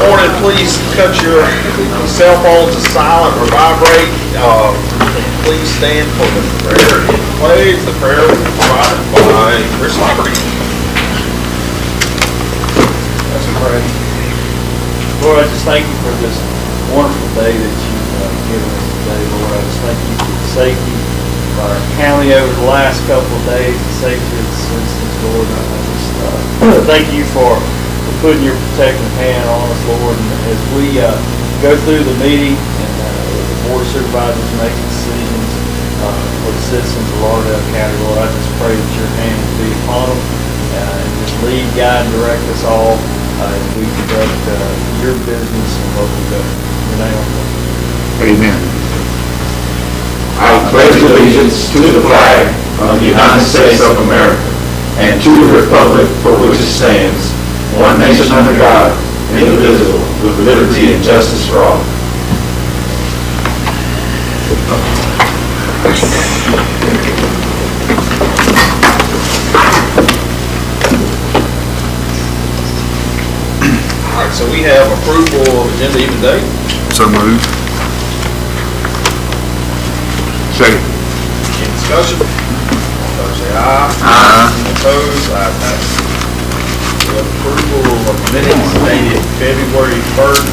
morning, please cut your cell phones to silent or vibrate. Please stand for the prayer in place. The prayer was provided by Chris Liberty. Let's pray. Lord, I just thank you for this wonderful day that you've given us today, Lord. I just thank you for the safety of our county over the last couple of days, the safety of the citizens, Lord. I just thank you for putting your protective hand on us, Lord. And as we go through the meeting and the Board of Supervisors make decisions for the citizens of Lauderdale County, Lord, I just pray that your hand will be upon them and just lead, guide, and direct us all as we conduct your business and local government. In your name, Amen. I pledge allegiance to the flag of the United States of America and to the republic for which it stands, one nation under God, indivisible, with liberty and justice for all. All right, so we have approval of agenda even date. So moved. Second. Any discussion? All those say aye. Aye. Opposed? Ayes have it. We have approval of minutes dated February 1st,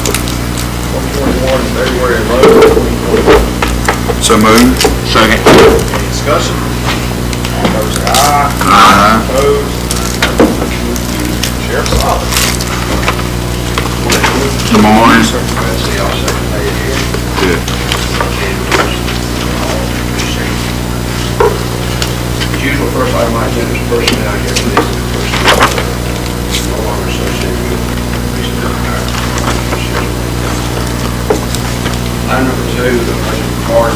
2021, and February 11th, 2021. So moved. Second. Any discussion? All those say aye. Aye. Opposed? Sheriff Solid. Good morning. Good. As usual, first item on my agenda is personnel. I guess it is the personnel no longer associated with personnel hire. Item number 2, the budget card,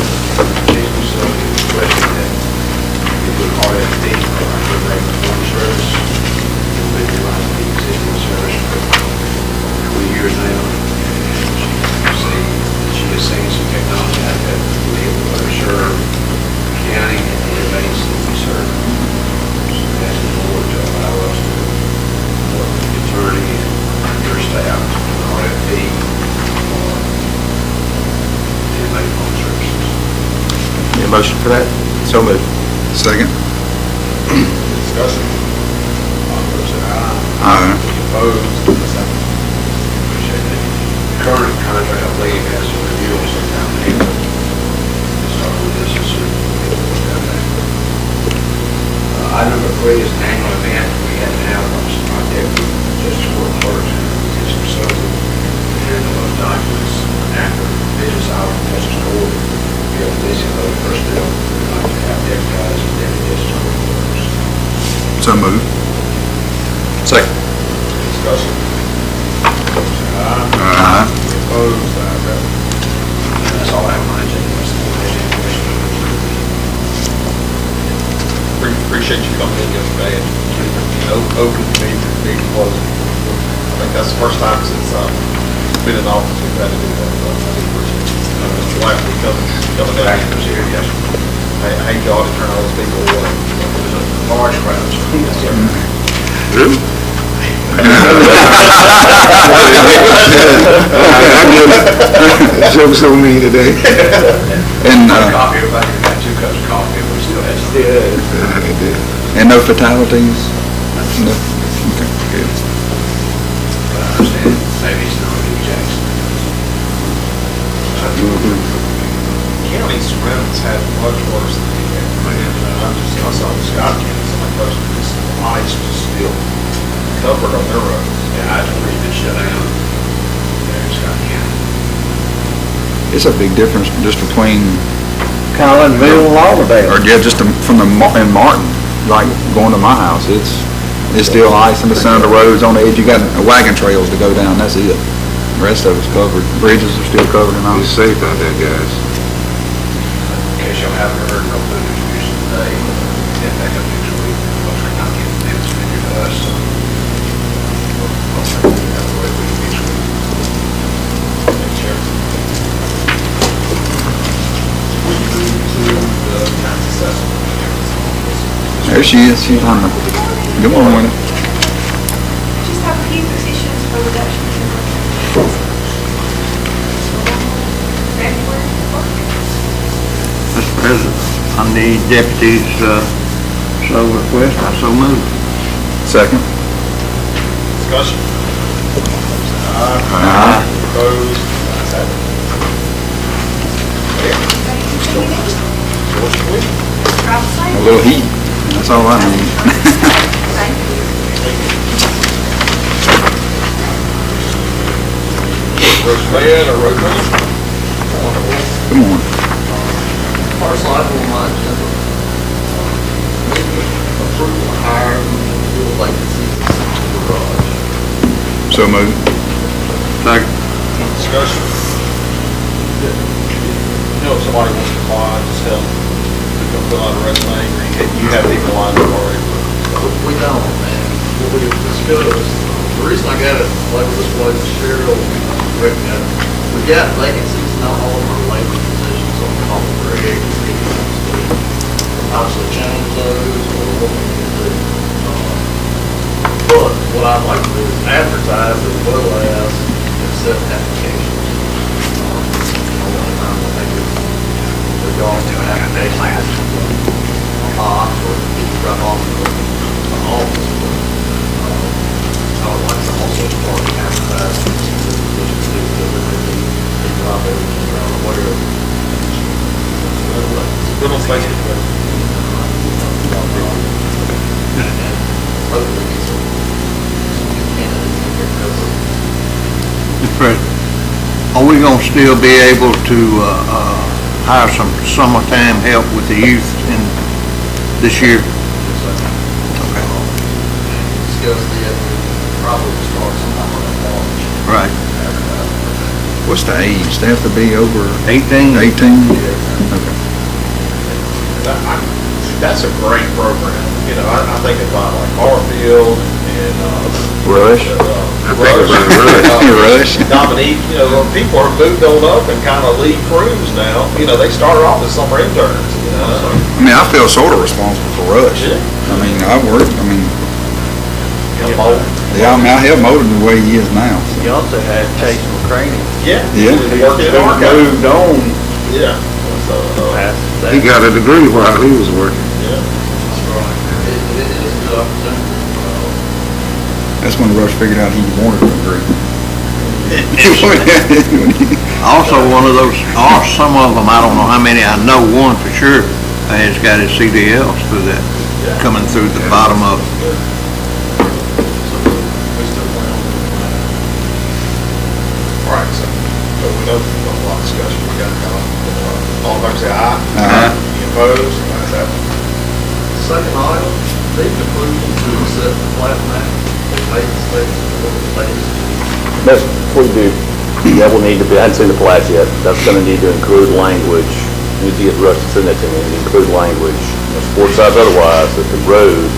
chief facility requesting that we put RFP for our good performance service. We've been running the existing service for 20 years now. She has seen some technology out there that will be able to better serve the county and the inmates that we serve. So we ask the board to allow us to work with the attorney and your staff to do an RFP for inmate home services. Any motion for that? So moved. Second. Discussion? All those say aye. Aye. Opposed? Ayes have it. Appreciate that. The current contract, I believe, has some renewals sometime in April. Let's start with this as soon as we get to that. Item number 3 is an annual event we have now from our deputy justice court clerks and justice consultant to handle those documents after business hours of justice court. We have busy other personnel. We'd like to have deputized and deputy justice court clerks. So moved. Second. Discussion? Aye. Aye. Opposed? Ayes have it. And that's all I have on my agenda. Unless the board has any questions. Appreciate you coming in yesterday and open the meeting closed. I think that's the first time since I've been in office we've had to do that. So I do appreciate it. Mr. Whiteley coming down. Back to the series, yes. I hate y'all to turn all those people away. Large crowds. Really? Jokes on me today. And Coffee, everybody got 2 cups of coffee, but we still had some. and no fatalities. No. Okay. Good. But I understand, maybe it's not New Jackson. County surroundings had much worse than we had. I saw the Scott County, some of my customers, ice just still covered on their roads. Yeah, I just read it shut down. There's Scott County. It's a big difference just between, Collinsville and Lauderdale. or yeah, just from the in Martin, like going to my house. It's still ice in the center of the roads on the edge. You got wagon trails to go down. That's it. The rest of it's covered. Bridges are still covered in ice. Be safe out there, guys. In case y'all haven't heard, no food distribution today. Get back up next week. Folks are not getting minutes figured to us, so. I'll say that way we can next week. Thank you, Chair. We move to the tax assessment. There she is. She's on the. Good morning. Just have a few positions for reduction in Mr. President, I need deputies, so request, I so move. Second. Discussion? Aye. Opposed? Ayes have it. George, please. A little heat, that's all I need. Road man or road man? Come on. First line on my agenda. Approval to hire fuel vacancies in the garage. So moved. Second. Discussion? You know, if somebody wants to apply, just tell them to come fill out a resume, or you have people lined up already. We don't, man. What we discussed, the reason I got it labeled this way, Cheryl, recommended, we got vacancies, not all of them are labor positions on the call for Greg. Obviously change those or what we need to do. But what I'd like to do is advertise as well as accept applications. We're going to an application. Box or drop off the office. I would like to also start advertising the positions that they drop everything around where. Put on Facebook. Hopefully get some candidates in here covered. Mr. President, are we gonna still be able to, hire some summertime help with the youth in this year? Okay. Discuss the, probably start sometime in March. Right. What's the age? They have to be over 18? 18? Okay. That's a great program. You know, I think about like Harfield and, Rush? Rush. Dominique, you know, people have moved on up and kind of lead crews now. You know, they started off as summer interns, you know. I mean, I feel sort of responsible for Rush. Yeah. I mean, I work, I mean, You know, yeah, I mean, I help mold him the way he is now. So. You also had Chase McCraney. Yeah. Yeah. Worked in Arco. Moved on Yeah. So, past He that. got a degree while he was working. yeah. That's right. It is a good opportunity. That's when Rush figured out he wanted to agree. Also, one of those, or some of them, I don't know how many, I know one for sure, has got his CDLs through that, coming through the bottom of it. All right, so we know there's a lot of discussion. We got to all in favor say aye. Aye. Any opposed? Ayes have it. Second item, need approval to accept the plat map for Peyton Station for the latest. That's what we do. That will need to be, I hadn't seen the plat yet. That's gonna need to include language. Need to get Russ to send that to me, and include language, support sides otherwise, that the road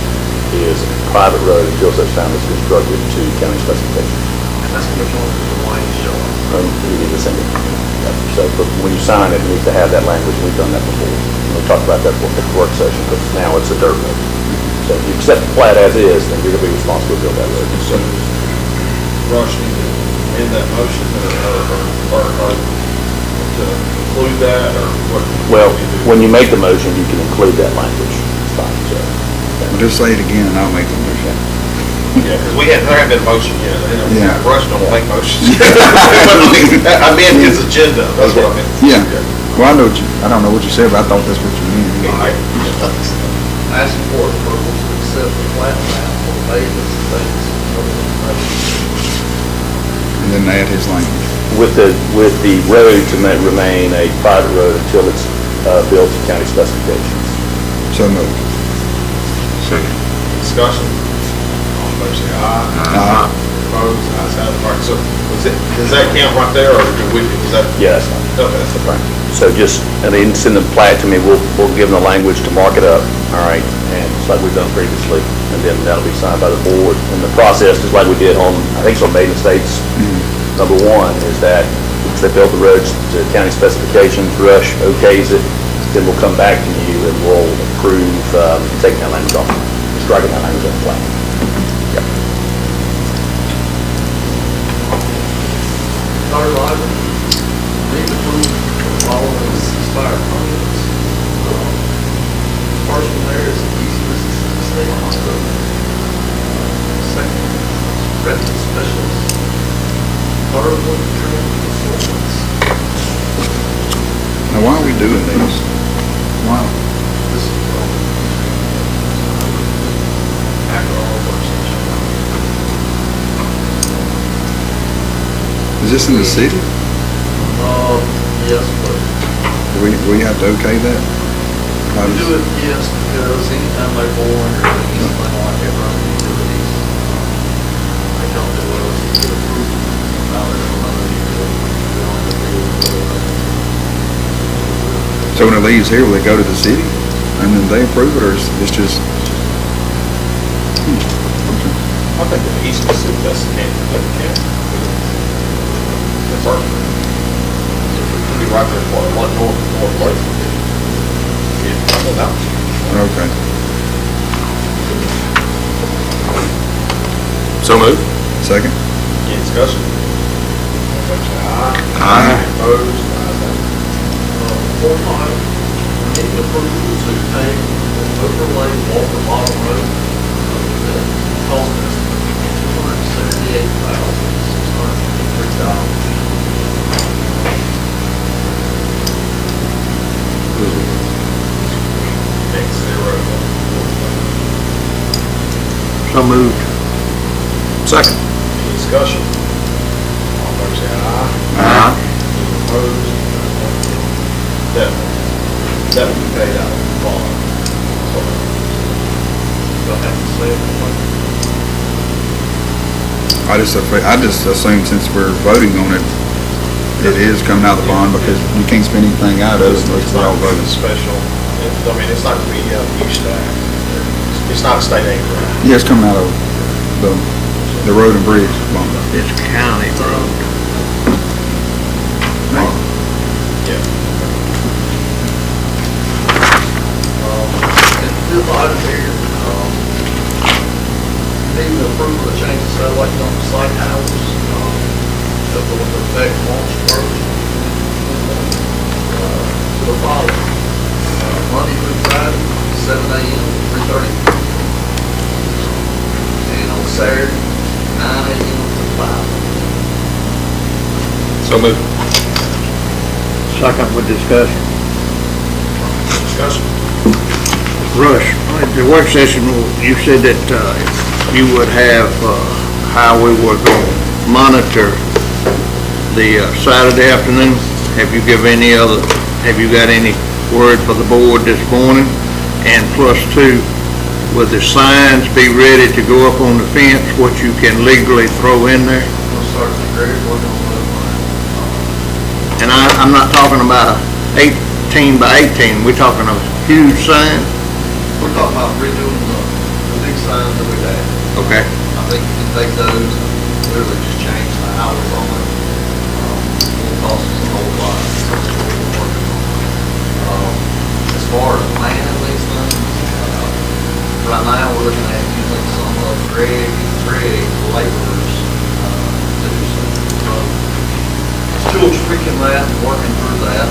is a private road until such time as constructed to county specifications. And that's going to go to the Wayne Show. You need to send it. So, but when you sign it, it needs to have that language. We've done that before. We talked about that at the work session, because now it's a dirt road. So if you accept the plat as is, then you're gonna be responsible to build that road. So, Rush, need to end that motion or to include that or what? well, what do you do? when you make the motion, you can include that language. It's fine, so. Well, just say it again and I'll make the motion. Yeah, because there haven't been a motion yet. Yeah. Rush don't make motions. I meant his agenda, that's what I meant. Yeah. Well, I don't know what you said, but I thought that's what you meant. All right. Asking for approval to accept the plat map for Peyton Station. And then add his language. With the road to remain a private road until it's built to county specifications. So moved. Second. Discussion. All in favor say aye. Aye. Opposed? Ayes have it. All right, so does that count right there or is that? Yeah, that's fine. Okay, that's Right. So just, and then send the plat to me, we'll give them the language to mark it up, all right? And just like we've done previously, and then that'll be signed by the board. And the process, just like we did on, I think it's on Maiden Estates, number one, is that once they build the roads to county specifications, Rush okays it, then we'll come back to you and we'll approve, taking that language off, striking that language off the plat. Yep. Bill Ivan, need approval for the following expired permits. First one there is East Mississippi State Hospital. Second, revenue specialist. Third one, training consultants. Now, why are we doing this? Why? This is from after all work session. Is this in the city? Yes, but We have to okay that? How we does- do it, yes, because anytime they bore or anything like that, run utilities, they come to us to get approval. Now they're from other utilities. We don't have to deal with it. So when it leaves here, will it go to the city and then they approve it, or is it just? I think the East Mississippi, that's the county. That's our, it'll be right there for one north place. Yeah, I know that one. Okay. So moved. Second? Any discussion? All in favor say aye. Aye. Opposed? Ayes have it. For mine, we need approval to take the overlay Walker Bottom Road, that cost us $278,653. Next zero. So moved. Second. Any discussion? All in favor say aye. Aye. Any opposed? That will be paid out of the bond. So, You'll have to say it. I just assumed since we're voting on it, it is coming out of the bond because you can't spend anything out of it unless It's we're not all really voting. special. I mean, it's not to be used to act. It's not a state aid grant. Yeah, it's coming out of the road and bridge bond. It's county road. Yeah. And this item here, need the approval to change the satellite on the site hours, that will affect March 1st. To the following, Monday through Friday, 7 a.m. to 3:30. And on Saturday, 9 a.m. to 5. So moved. Second with discussion. Discussion? Rush, at the work session, you said that you would have how we would monitor the Saturday afternoon. Have you got any word for the board this morning? And plus two, will the signs be ready to go up on the fence, what you can legally throw in there? We'll start the grade working on that. And I'm not talking about a 18 by 18, we're talking a huge sign. We're talking about redoing the big signs that we have. Okay. I think you can take those and literally just change the hours on it. It costs us a whole lot. That's what we're working on. As far as planning these things, right now, we're looking at using some of Greg laborers to do some. Still tweaking that and working through that.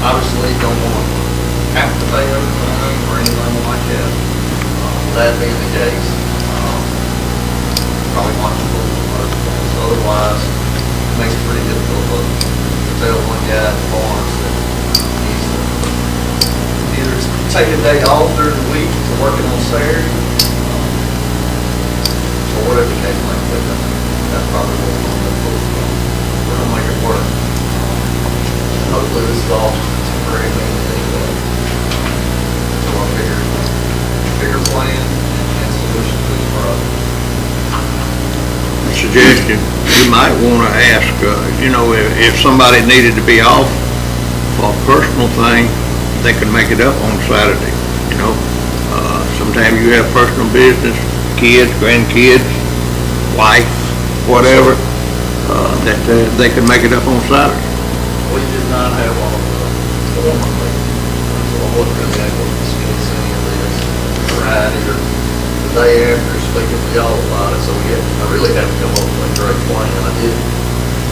Obviously, don't want to have to pay everything or anything like that. That being the case, probably want to look at other things. Otherwise, it makes it pretty difficult to tell one guy at Barnes that he's either take a day off during the week to working on Saturday, or whatever the case might be. That's probably what we're going to do. We're going to make it work. Hopefully, this is all temporary thing anyway. So I'll bigger plan and solution to this problem. Suggestion, you might want to ask, if somebody needed to be off for a personal thing, they could make it up on Saturday, Sometimes you have personal business, kids, grandkids, wife, whatever, that they could make it up on Saturday. We did not have all of the former things, so I wasn't really able to discuss any of this Friday or the day after speaking to y'all about it, so I really had to come up with a great plan. I did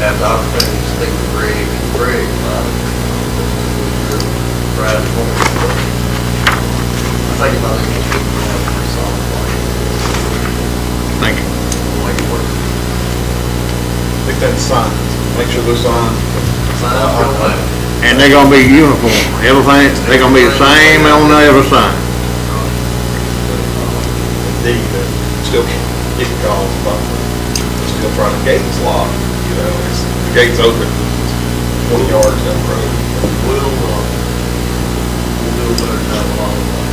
have the opportunity to speak with Greg about it. Brad, I think about it, we'll have a pretty solid plan. Thank you. We'll make it work. Pick that sign, make sure those on. Sign up for the plan. And they're gonna be uniform, everything, they're gonna be the same on the other side. Indeed, but still get calls, but still trying to gate's locked, you know, the gate's open 20 yards down the road. We'll do a better job along the way.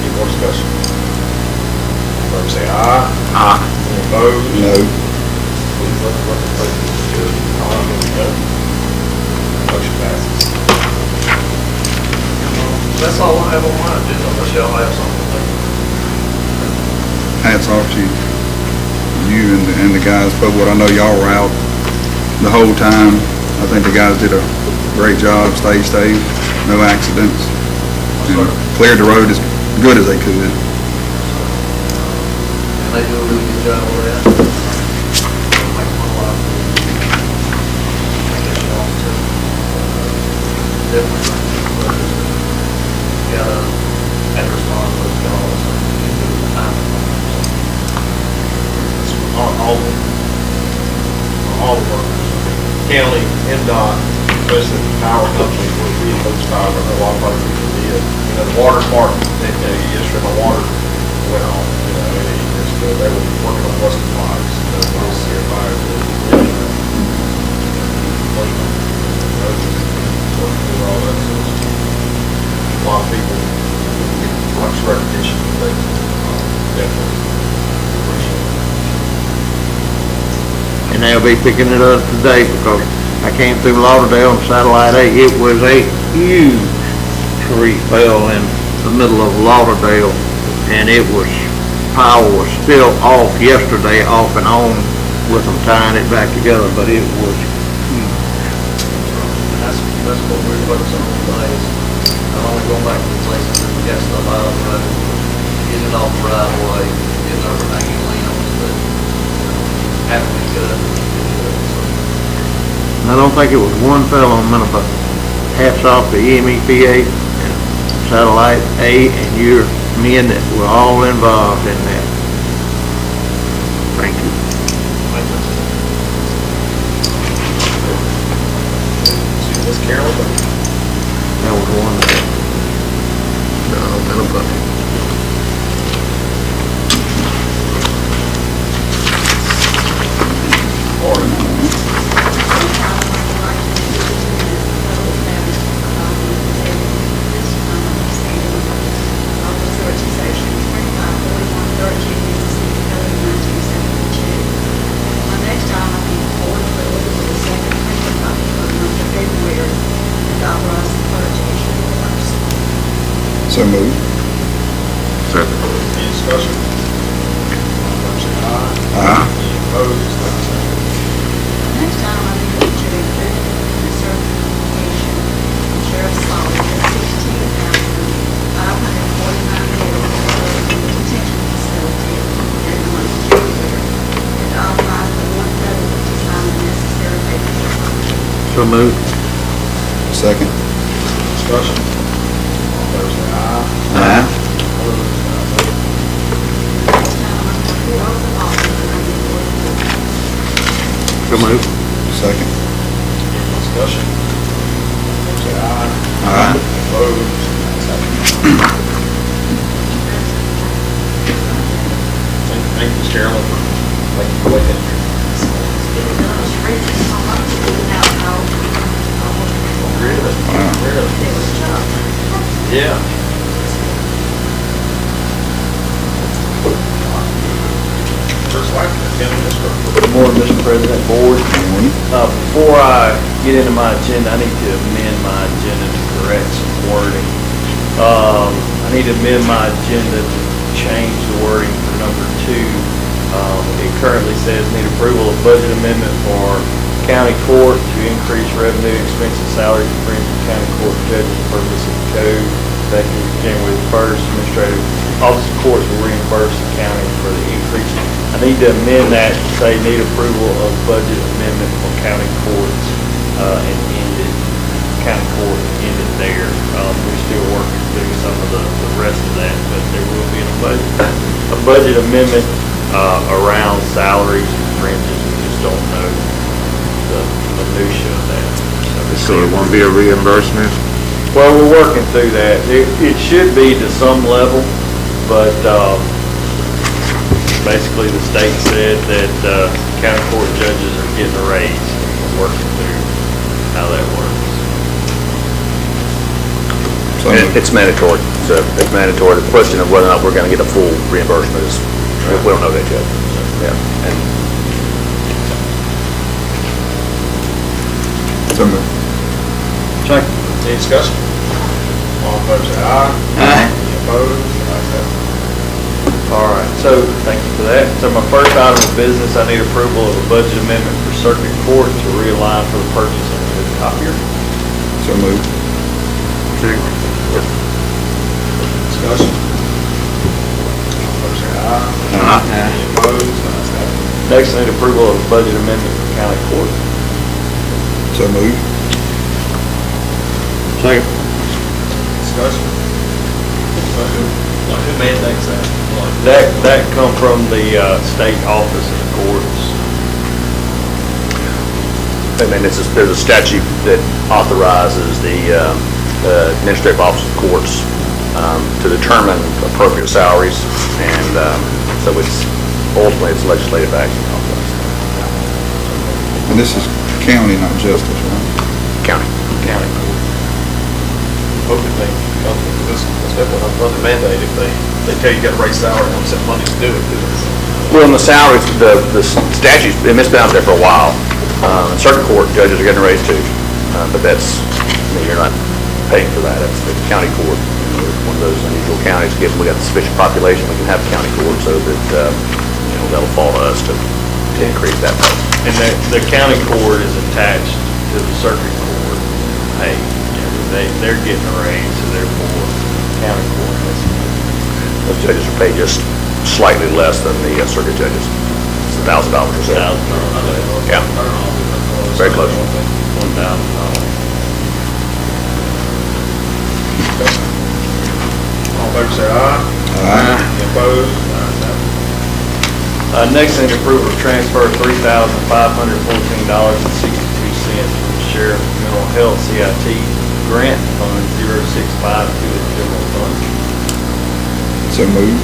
Any more discussion? Favor say aye. Aye. Any opposed? No. Please let the clerk do it. No. Motion passes. That's all I have on my agenda, unless y'all have something. Hats off to you and the guys, but what I know y'all were out the whole time. I think the guys did a great job, stay safe, no accidents, and cleared the road as good as they could. And they do a really good job of that. Make my life. I guess you all too. Definitely. Got a, had to respond to those calls and do the time. All the workers, county, NDOT, especially the power company, we folks power, I know a lot of other people did. You know, the water department, yesterday my water went on, you know, they were working on Western Fires, those here fires. Working through all that, so a lot of people, much recognition, they definitely appreciate it. And they'll be picking it up today because I came through Lauderdale on Satellite 8. It was a huge tree fell in the middle of Lauderdale, and it was, power was still off yesterday, off and on with them tying it back together, but it was huge. That's what we're focusing on today is not only going back to the places that we got stuff out of the road, getting it off the right of way, getting everything in lanes, but having it good. And I don't think it was one fellow on Minnesota. Hats off to EMEPA and Satellite 8 and your men that were all involved in that. Thank you. See, Miss Carolyn, That was wonderful. No, Minnesota. So moved. Second. any discussion? All favor say aye. Aye. Any opposed? Like sign. Next time, I need to approve the certification of Sheriff Solid at $16,549 for the detention facility in the month of January, and authorize the board president to sign the necessary paperwork. So moved. Second. Discussion? All favor say aye. Aye. Opposed? Ayes have it. Next time, I'm going to oath of office and I need the board president. So moved. Second. Any discussion? All favor say aye. Aye. Opposed? Ayes have it. Thank you, Ms. Carolyn, for making your way in here. Really? Wow. Really? Yeah. First life, County Administrator. Good morning, Mr. President, Board. Before I get into my agenda, I need to amend my agenda to correct some wording. I need to amend my agenda to change the wording for number 2. It currently says need approval of budget amendment for county court to increase revenue, expenses, salaries, and premiums for county court judges per Mississippi Code. effective January 1st. Administrative Office of Courts will reimburse the county for the increase. I need to amend that to say need approval of budget amendment for county courts, and end it, county court ended there. We're still working through some of the rest of that, but there will be a budget amendment, around salaries and fringes. We just don't know the minutia of that. So it won't be a reimbursement? Well, we're working through that. It should be to some level, but, basically the state said that, county court judges are getting a raise. We're working through how that works. So moved. It's mandatory, so it's mandatory. The question of whether or not we're gonna get a full reimbursement is, we don't know that yet. Yeah, and So moved. Any discussion? All in favor, say aye. Aye. Any opposed? Ayes have it. All right, so, thank you for that. So my first item of business, I need approval of a budget amendment for circuit court to realign for the purchase of a new copier. So moved. Discussion? All in favor, say aye. Any opposed? Ayes have it. Next, I need approval of a budget amendment for county court. So moved. Second. Discussion? Who mandates that? That come from the state office of the courts. I mean, there's a statute that authorizes the administrative office of courts to determine appropriate salaries, and so ultimately it's legislative action. And this is county, not justice, right? County. County court. Hoping they come to this, it's definitely not another mandate if they tell you you got to raise salary and set money to do it. Well, in the salaries, the statutes, it's been out there for a while. Circuit court judges are getting a raise too, but that's, you're not paying for that. That's the county court. One of those unusual counties, given we got sufficient population, we can have county court, so that, that'll fall to us to increase that pay. And the county court is attached to the circuit court. Hey, they're getting a raise, so therefore, county court has. Those judges are paid just slightly less than the circuit judges. It's $1,000 or so. Yeah. Very close. $1,000. All in favor, say aye. Aye. Any opposed? Ayes have it. Next, I need approval of transfer of $3,514.62 from the Sheriff Mental Health CIT Grant Fund 065 to the general fund. So moved.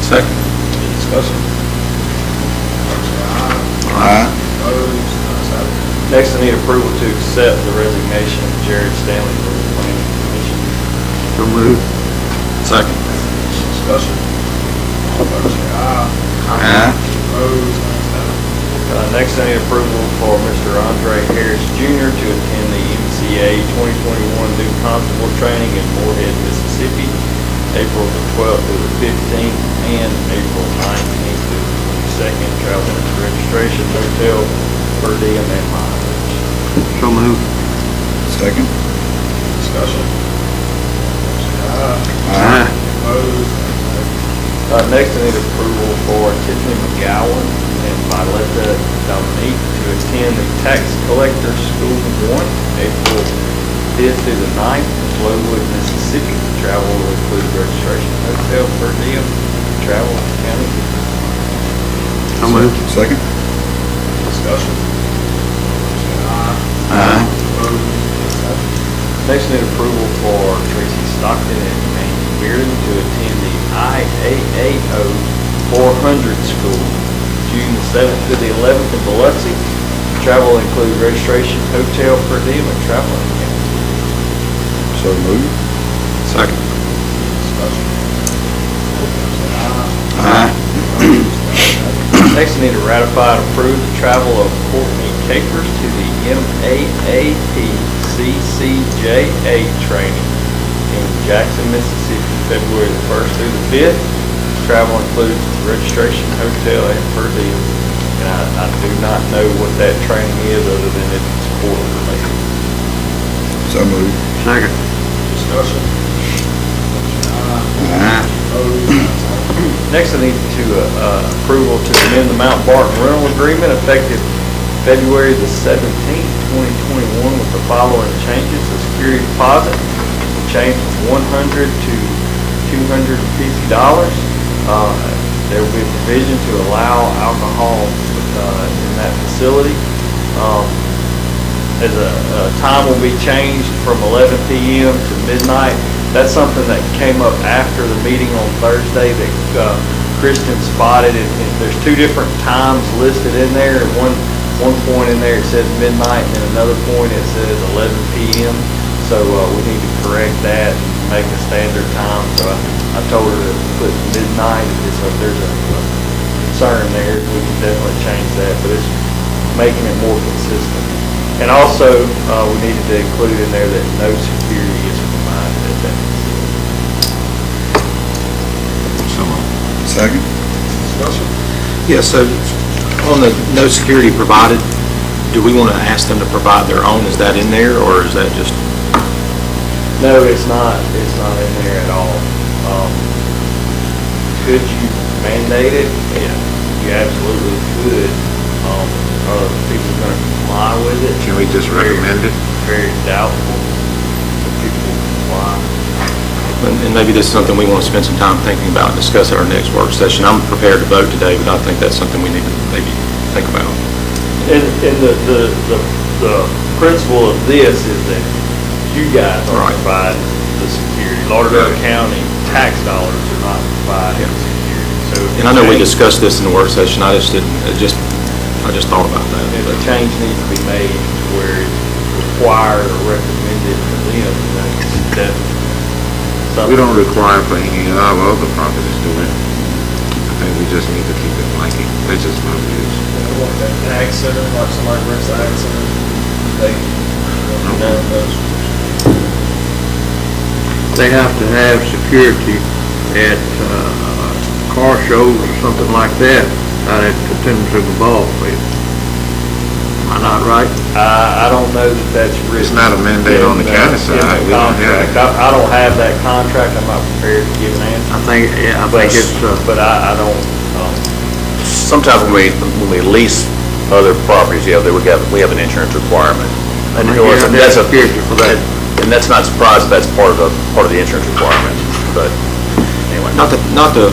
Second. Any discussion? All in favor, say aye. Aye. Opposed? Ayes have it. Next, I need approval to accept the resignation of Jared Stanley from the Planning Commission. So moved. Second. Discussion? All in favor, say aye. Aye. Opposed? Ayes have it. Next, I need approval for Mr. Andre Harris Jr. to attend the MCA 2021 new constable training in Moorhead, Mississippi, April the 12th through the 15th, and April 19th through the 22nd. Travel and registration, hotel, per diem, and mileage. So moved. Second. Discussion? All in favor, say aye. Aye. Opposed? Ayes have it. Next, I need approval for Tiffany McGowan and Violetta Dominique to attend the Tax Collector School 1, April 5th through the 9th, in Flowood, Mississippi. Travel will include registration, hotel, per diem, travel, county. So moved. Second. Discussion? Say aye. Aye. Opposed? Ayes have it. Next, I need approval for Tracy Stockton and Andy Bearden to attend the IAAO 400 School, June the 7th to the 11th in Biloxi. Travel will include registration, hotel, per diem, and travel. So moved. Second. Discussion? All in favor, say aye. Aye. Opposed? Ayes have it. Next, I need to ratify and approve the travel of Courtney Capers to the MAAP CCJA training in Jackson, Mississippi, February the 1st through the 5th. Travel includes registration, hotel, and per diem. And I do not know what that training is other than it's court related. So moved. Second. Discussion. Next, I need to approval to amend the Mount Barton rental agreement effective February the 17th, 2021 with the following changes. The security deposit will change from $100 to $250. There will be a provision to allow alcohol in that facility. As a time will be changed from 11 p.m. to midnight. That's something that came up after the meeting on Thursday that Kristen spotted, and there's two different times listed in there. One point in there it says midnight, and another point it says 11 p.m. So we need to correct that, make a standard time. So I told her to put midnight. So if there's a concern there, we can definitely change that, but it's making it more consistent. And also, we needed to include in there that no security is provided at that facility. Second? Discussion. Yeah, so on the no security provided, do we want to ask them to provide their own? Is that in there, or is that just? No, it's not in there at all. Could you mandate it? Yeah, you absolutely could. Are people going to comply with it? Can we just recommend it? Very doubtful that people will comply. And maybe this is something we want to spend some time thinking about and discuss at our next work session. I'm prepared to vote today, but I think that's something we need to maybe think about. And the principle of this is that you guys are Right. providing the security. Lauderdale County tax dollars are not providing security. So if And I know we change- discussed this in the work session, I just thought about that. If a change needs to be made to where it's required or recommended for them, that's definitely something. We don't require for any of our other properties, do we? I think we just need to keep it blanket. That's just my views. Like that ag center, like somebody rents the ag center, They have to have security at car shows or something like that out at the Tennessee ball field. Am I not right? I don't know that that's written. It's not a mandate on the county side. In the We don't have contract. I don't have that contract. I'm not prepared to give an answer. I think it's, But I don't, Sometimes when we lease other properties, we have an insurance requirement. And you have to have that's a, security for that. and that's not surprised, that's part of the insurance requirement, but anyway. Not to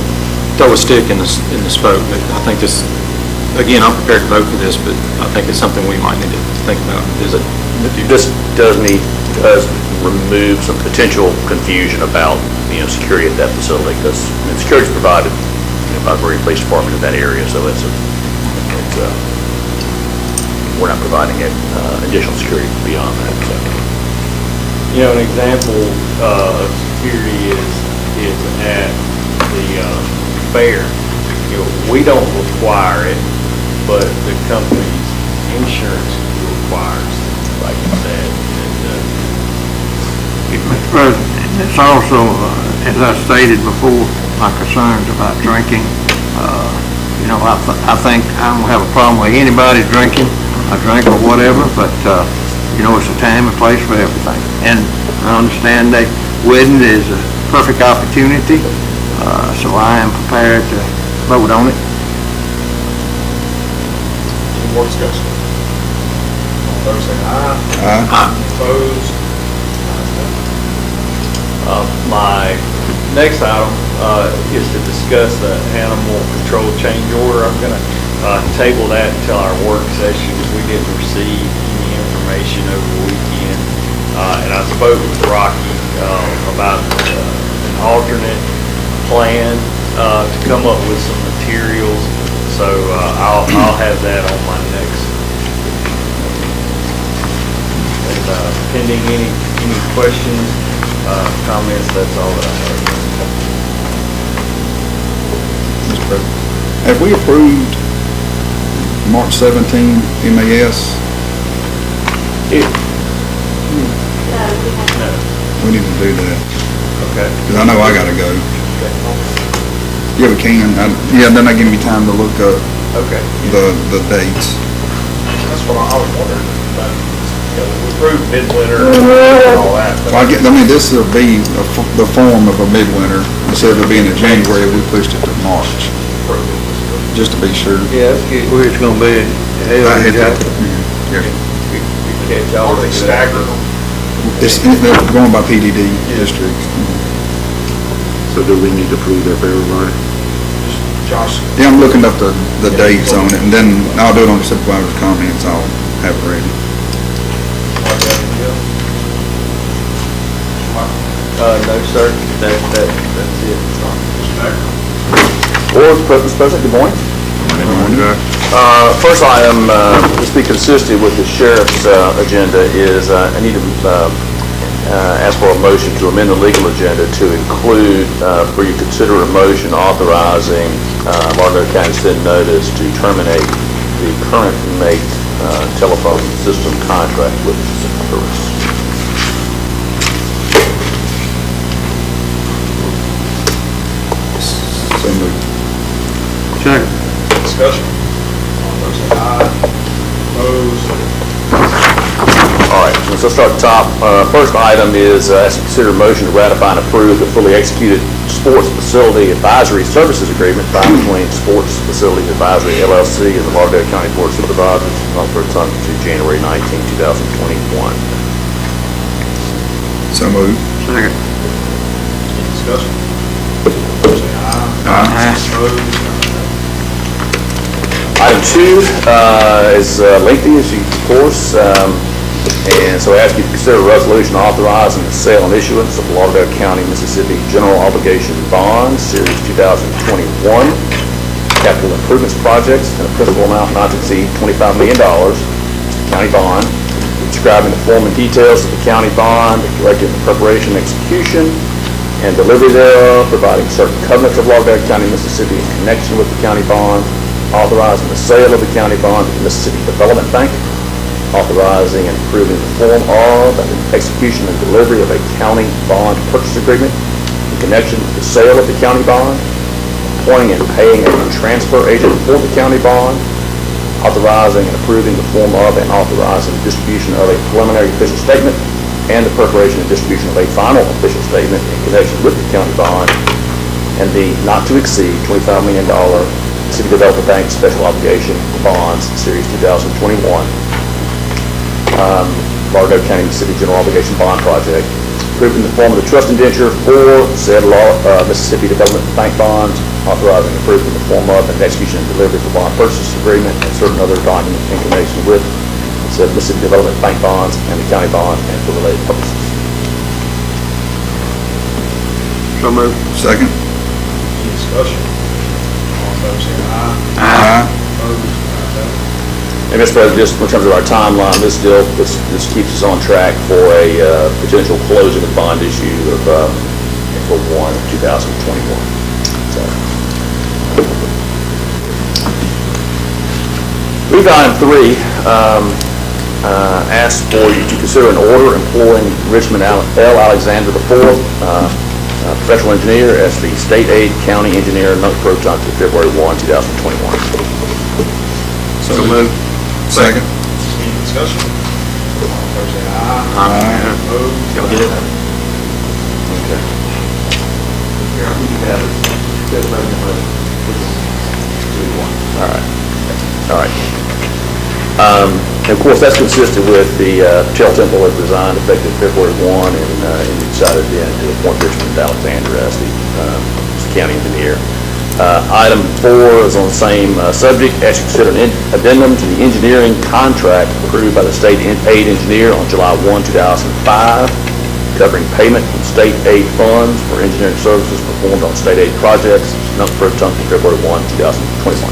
throw a stick in the spoke, but I think this, again, I'm prepared to vote for this, but I think it's something we might need to think about. This does remove some potential confusion about, security at that facility, because security is provided, by the Marine Police Department in that area, so we're not providing additional security beyond that, so. an example of security is at the fair. We don't require it, but the company's insurance requires, like you said. Mr. President, it's also, as I stated before, my concerns about drinking. I think I don't have a problem with anybody drinking, I drink or whatever, but, it's a time and place for everything. And I understand that wedding is a perfect opportunity, so I am prepared to vote on it. Any more discussion? All those say aye. Aye. Opposed? My next item is to discuss the animal control change order. I'm going to table that until our work session. We didn't receive any information over the weekend. And I spoke with Rocky about an alternate plan to come up with some materials. So I'll have that on my next. And pending any questions, comments, that's all that I have. Mr. President, have we approved March 17 MAS? No. We need to do that, Okay. because I know I gotta go. Yeah, we can. Then that give me time to look up Okay. the dates. That's what I was wondering, about we approved midwinter and all that. but- Well, this will be the form of a midwinter. Instead of it being in January, we pushed it to March, just to be sure. Yeah, that's good. Where it's gonna be, hell, I hit that. yeah. Yeah. Catch all Are they staggered? They're going by PDD districts. So do we need to prove that for everybody? Josh, Yeah, I'm looking up the dates on it, and then I'll do it on the supervisor's comments. I'll have it ready. No, sir, that's it. Board, Mr. President, good morning. First item, just be consistent with the sheriff's agenda, is I need to ask for a motion to amend the legal agenda to include, for you to consider a motion authorizing Lauderdale County to send notice to terminate the current mate telephone system contract with Securus. So moved. Second. discussion. All those say aye. Opposed? All right, so let's start at the top. First item is ask to consider a motion to ratify and approve the fully executed Sports Facility Advisory Services Agreement between Sports Facility Advisory LLC and the Lauderdale County Board of Supervisors for a term to January 19, 2021. So moved. Second. Discussion. All those say aye. Opposed? Item 2 is lengthy, as you, of course, and so I ask you to consider a resolution authorizing the sale and issuance of Lauderdale County, Mississippi General Obligation Bonds, Series 2021, capital improvements projects, and a principal amount not to exceed $25 million, county bond, describing the form and details of the county bond, directing the preparation, execution, and delivery thereof, providing certain covenants of Lauderdale County, Mississippi in connection with the county bond, authorizing the sale of the county bond to the Mississippi Development Bank, authorizing and approving the form of and execution and delivery of a county bond purchase agreement in connection with the sale of the county bond, appointing and paying a transfer agent for the county bond, authorizing and approving the form of and authorizing the distribution of a preliminary official statement and the preparation and distribution of a final official statement in connection with the county bond, and the not to exceed $25 million City Development Bank Special Obligation Bonds, Series 2021, Lauderdale County Mississippi General Obligation Bond Project, approved in the form of the trust indenture for said Mississippi Development Bank bonds, authorizing and approved in the form of and execution and delivery of the bond purchase agreement and certain other documents in connection with said Mississippi Development Bank bonds and the county bond and for related purposes. So moved. Second. Discussion. All those say aye. Aye. Opposed? Ayes have it. And Mr. President, just in terms of our timeline, this keeps us on track for a potential closing of the bond issue of April 1, 2021. So. Move to item 3, ask for you to consider an order employing Richmond L. Alexander IV, professional engineer, as the state aid county engineer, Nunc Pro Tunc, to February 1, 2021. So moved. Second. Any discussion? All those say aye. Aye. Opposed? Can we get it? Okay. All right. And of course, that's consistent with the Patel Temple was designed effective February 1, and we decided then to appoint Richmond Alexander as the county engineer. Item 4 is on the same subject, as you consider an addendum to the engineering contract approved by the state aid engineer on July 1, 2005, covering payment from state aid funds for engineering services performed on state aid projects, Nunc Pro Tunc, February 1, 2021.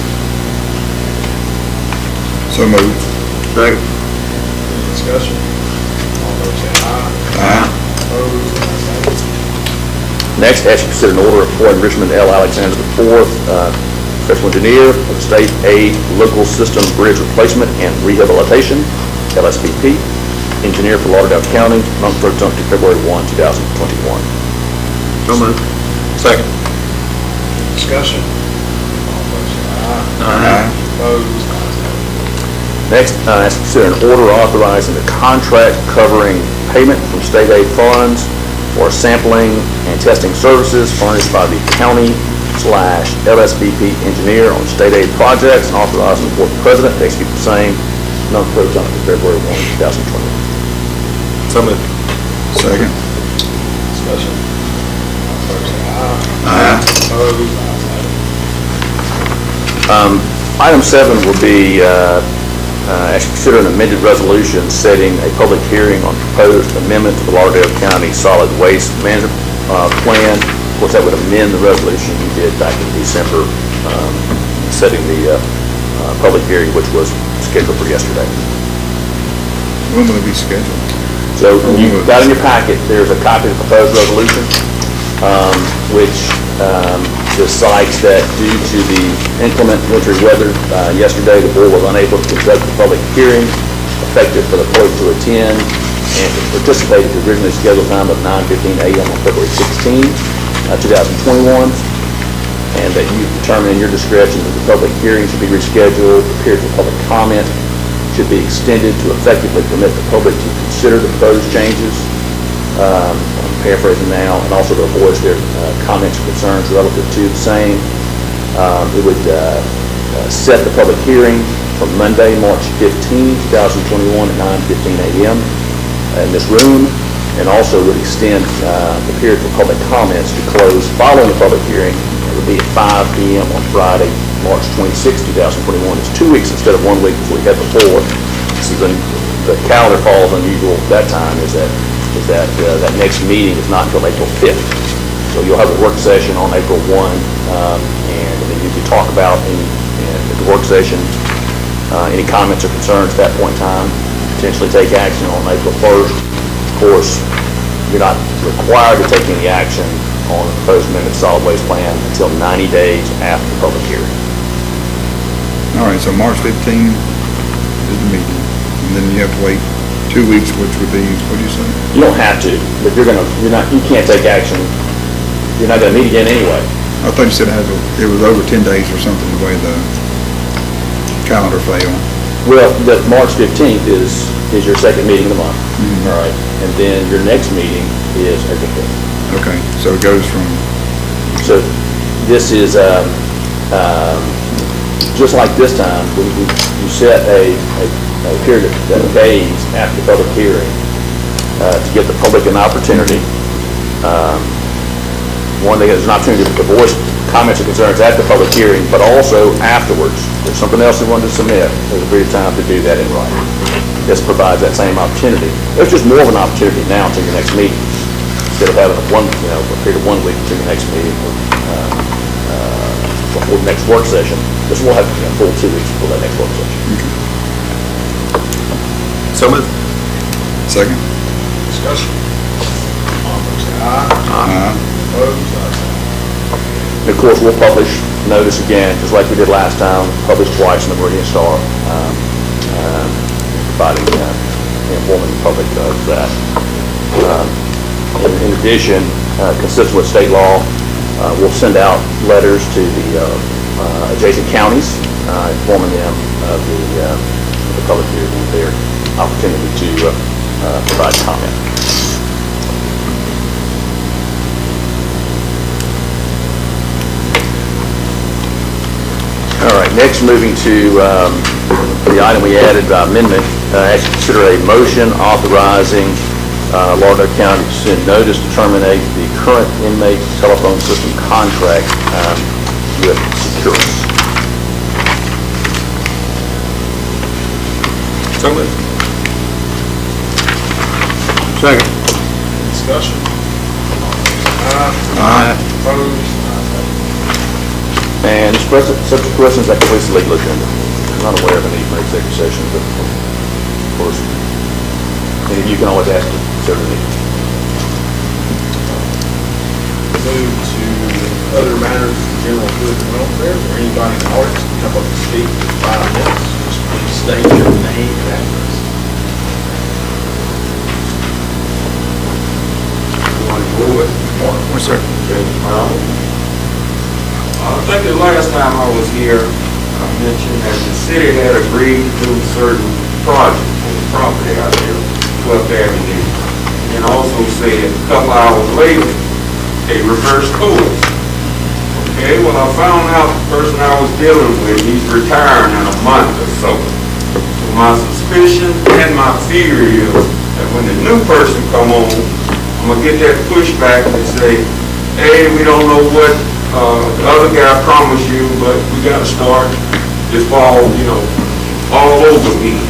So moved. Second. Any discussion? All those say aye. Aye. Opposed? Ayes have it. Next, ask you to consider an order appointing Richmond L. Alexander IV, professional engineer of the State Aid Local System Bridge Replacement and Rehabilitation, LSBP, engineer for Lauderdale County, Nunc Pro Tunc, to February 1, 2021. So moved. Second. Discussion? All those say aye. Aye. Opposed? Ayes have it. Next, ask to consider an order authorizing the contract covering payment from state aid funds for sampling and testing services furnished by the county/LSBP engineer on state aid projects, and authorizing the board president to execute the same, non-closed on February 1, 2021. So moved. Second. Discussion. All fair say aye. Aye. Opposed, ayes have it. Item 7 will be, actually consider an amended resolution setting a public hearing on proposed amendment to the Lauderdale County Solid Waste Management Plan. Of course, that would amend the resolution we did back in December, setting the public hearing, which was scheduled for yesterday. When will it be scheduled? So you've got in your packet, there's a copy of the proposed resolution, which decides that due to the inclement wintry weather yesterday, the board was unable to conduct the public hearing effective for the public to attend and to participate at the originally scheduled time of 9:15 a.m. on February 16, 2021, and that you determine in your discretion that the public hearing should be rescheduled, the period for public comment should be extended to effectively permit the public to consider the proposed changes, I'm paraphrasing now, and also to voice their comments or concerns relative to the same. It would set the public hearing for Monday, March 15, 2021 at 9:15 a.m. in this room, and also would extend the period for public comments to close following the public hearing. It would be at 5 p.m. on Friday, March 26, 2021. It's 2 weeks instead of 1 week as we had before. This is the calendar falls unusual at that time is that that next meeting is not until April 5th. So you'll have a work session on April 1, and then you can talk about in the work session any comments or concerns at that point in time, potentially take action on April 1st. Of course, you're not required to take any action on the proposed amendment solid waste plan until 90 days after the public hearing. All right, so March 15 is the meeting, and then you have to wait 2 weeks, which would be, what do you say? You don't have to, but you can't take action. You're not gonna meet again anyway. I thought you said it was over 10 days or something, the way the calendar fell. Well, the March 15th is your second meeting of the month, all right? And then your next meeting is April 5th. Okay, so it goes from, So this is, just like this time, you set a period of days after the public hearing to give the public an opportunity. One, they get an opportunity to voice comments and concerns at the public hearing, but also afterwards. If something else they wanted to submit, there's a period of time to do that in writing. This provides that same opportunity. There's just more of an opportunity now until your next meeting. Instead of having a period of 1 week until your next meeting before the next work session, this will have a full 2 weeks before that next work session. So moved. second? Discussion. All fair say aye. Aye. Opposed, ayes have it. And of course, we'll publish notice again, just like we did last time, publish twice in the Meridian Star, providing, informing the public of that. In addition, consistent with state law, we'll send out letters to the adjacent counties, informing them of the public hearing and their opportunity to provide comment. All right, next moving to the item we added, amendment, actually consider a motion authorizing Lauderdale County to send notice to terminate the current inmate telephone system contract with Securus. So moved. Second. Discussion. All fair say aye. Aye. Opposed, ayes have it. And subject to questions, that completes the legal agenda. I'm not aware of any for executive session, but of course, any of you can always ask to consider the meeting. Move to other matters of general good and welfare. Is there anybody in the audience who come up to speak for 5 minutes? Just please state your name and address. Yes, sir. I think the last time I was here, mentioned that the city had agreed to do certain projects on the property out there, 12th Avenue. And also said a couple hours later, they reversed course. Okay, well, I found out the person I was dealing with, he's retiring in a month or so. So my suspicion and my fear is that when the new person come on, I'm gonna get that pushback and say, hey, we don't know what the other guy promised you, but we gotta start this fall, all over again.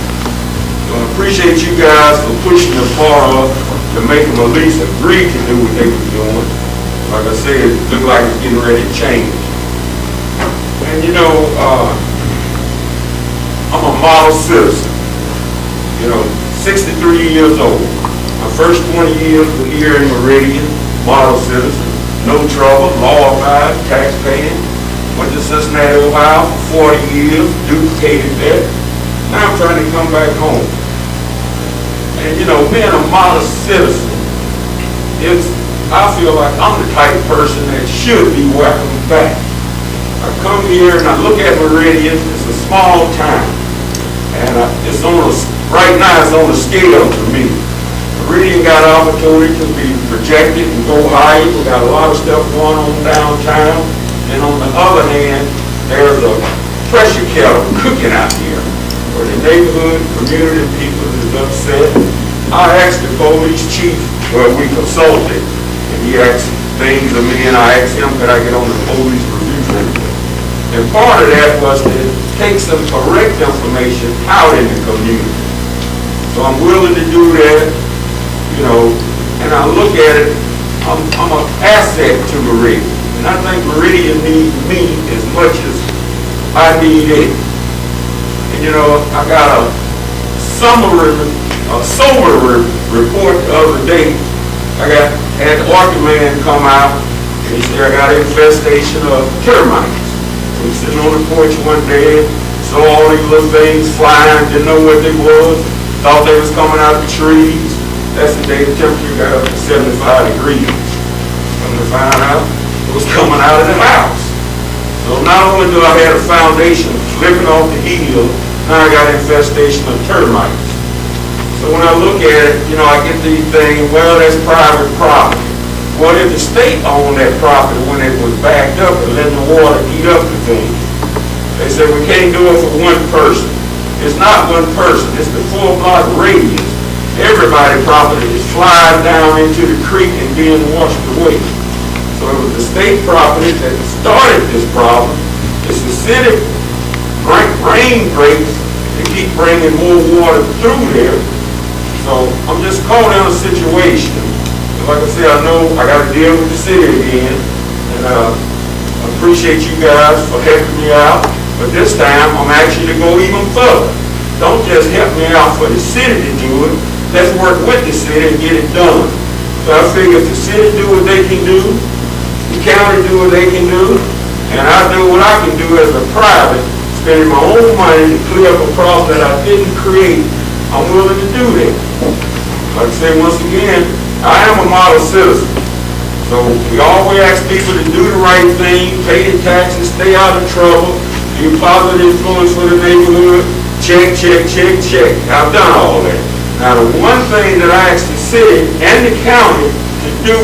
So I appreciate you guys for pushing the bar up to make them at least agree to do what they were doing. Like I said, it looked like it's getting ready to change. And I'm a model citizen, 63 years old. My first 20 years were here in Meridian, model citizen, no trouble, law-abiding, tax-paying. Went to Cincinnati, Ohio for 40 years, duplicated that. Now I'm trying to come back home. And being a model citizen, I feel like I'm the type of person that should be welcomed back. I come here and I look at Meridian, it's a small town. And right now it's on a scale for me. Meridian got an opportunity to be projected and go higher. We got a lot of stuff going on downtown. And on the other hand, there's a pressure kettle cooking out here where the neighborhood, community people is upset. I asked the police chief, we consulted, and he asked things of me, and I asked him, could I get on the police review board? And part of that was to take some correct information out in the community. So I'm willing to do that, and I look at it, I'm an asset to Meridian. And I think Meridian needs me as much as I need it. And I got a sober report the other day. Had the Orca-man come out, and he said I got an infestation of termites. So he sitting on the porch one day, saw all these little things flying, didn't know what they was, thought they was coming out of the trees. That's the day the temperature got up to 75 degrees. Come to find out, it was coming out of the house. So not only do I have a foundation flipping off the heel, now I got an infestation of termites. So when I look at it, I get these things, well, that's private property. Well, if the state owned that property when it was backed up and letting the water eat up the thing, they said we can't do it for one person. It's not one person, it's the 4-block radius. Everybody's property is flying down into the creek and being washed away. So it was the state property that started this problem. It's the city rain breaks to keep bringing more water through there. So I'm just caught in a situation. And like I said, I know I got to deal with the city again. And I appreciate you guys for helping me out. But this time, I'm actually to go even further. Don't just help me out for the city to do it. Let's work with the city and get it done. So I figure if the city do what they can do, the county do what they can do, and I do what I can do as a private, spending my own money to clear up a problem that I didn't create, I'm willing to do that. Like I say, once again, I am a model citizen. So we always ask people to do the right thing, pay your taxes, stay out of trouble, be a positive influence for the neighborhood, check, check, check, check. I've done all that. Now the one thing that I asked the city and the county to do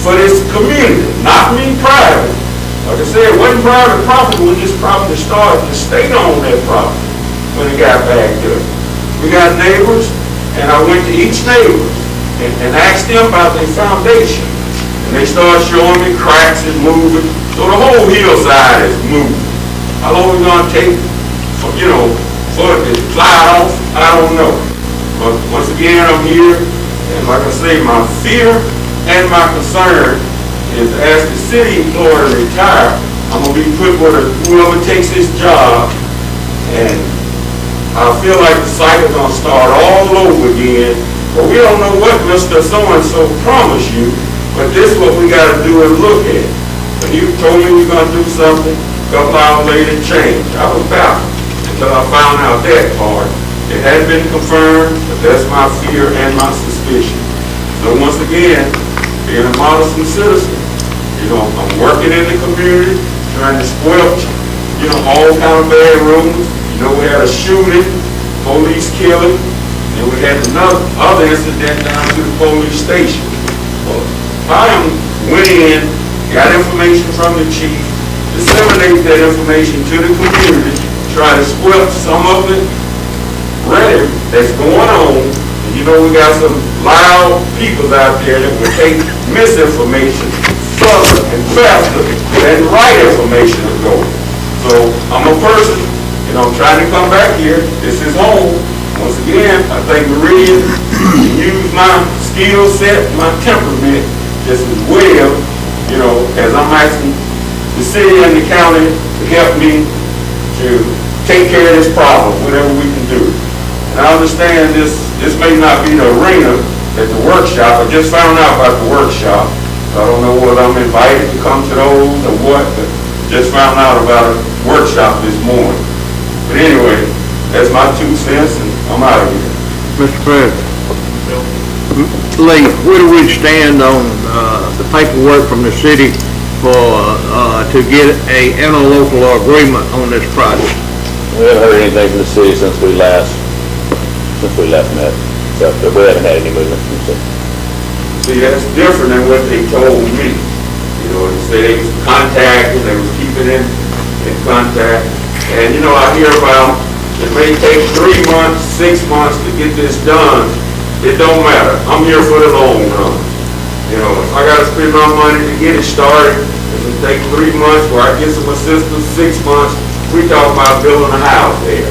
for this community, not me private. Like I said, it wasn't private property when this property started. The state owned that property when it got backed up. We got neighbors, and I went to each neighbor and asked them about their foundation. And they started showing me cracks and moving. So the whole hillside is moving. How long is it going to take for it to fly off? I don't know. But once again, I'm here, and like I say, my fear and my concern is as the city employee retire, I'm going to be put with whoever takes this job, and I feel like the cycle's going to start all over again. But we don't know what Mr. So-and-so promised you, but this is what we got to do and look at. When you told me we were going to do something, a couple hours later it changed. I was baffled until I found out that part. It had been confirmed, but that's my fear and my suspicion. So once again, being a model citizen, I'm working in the community, trying to squelch all kind of bad rumors. We had a shooting, police killing, and we had other incident down to the police station. Well, I went in, got information from the chief, disseminate that information to the community, try to squelch some of the rhetoric that's going on. And we got some loud people out there that will take misinformation further and faster than right information is going. So I'm a person, I'm trying to come back here. This is home. Once again, I think Meridian can use my skill set, my temperament just as well, as I'm asking the city and the county to help me to take care of this problem, whatever we can do. And I understand this may not be the arena at the workshop. I just found out about the workshop. I don't know whether I'm invited to come to those or what, but just found out about a workshop this morning. But anyway, that's my 2 cents, and I'm out of here. Mr. President. Lee, where do we stand on the paperwork from the city to get a interlocal agreement on this project? We haven't heard anything from the city since we last met, so we haven't had any movement from the city. See, that's different than what they told me. They said they was contacting, they was keeping in contact. And, I hear about it may take 3 months, 6 months to get this done. It don't matter. I'm here for the long run. If I got to spend my money to get it started, it will take 3 months where I get some assistance, 6 months. We talk about building a house there.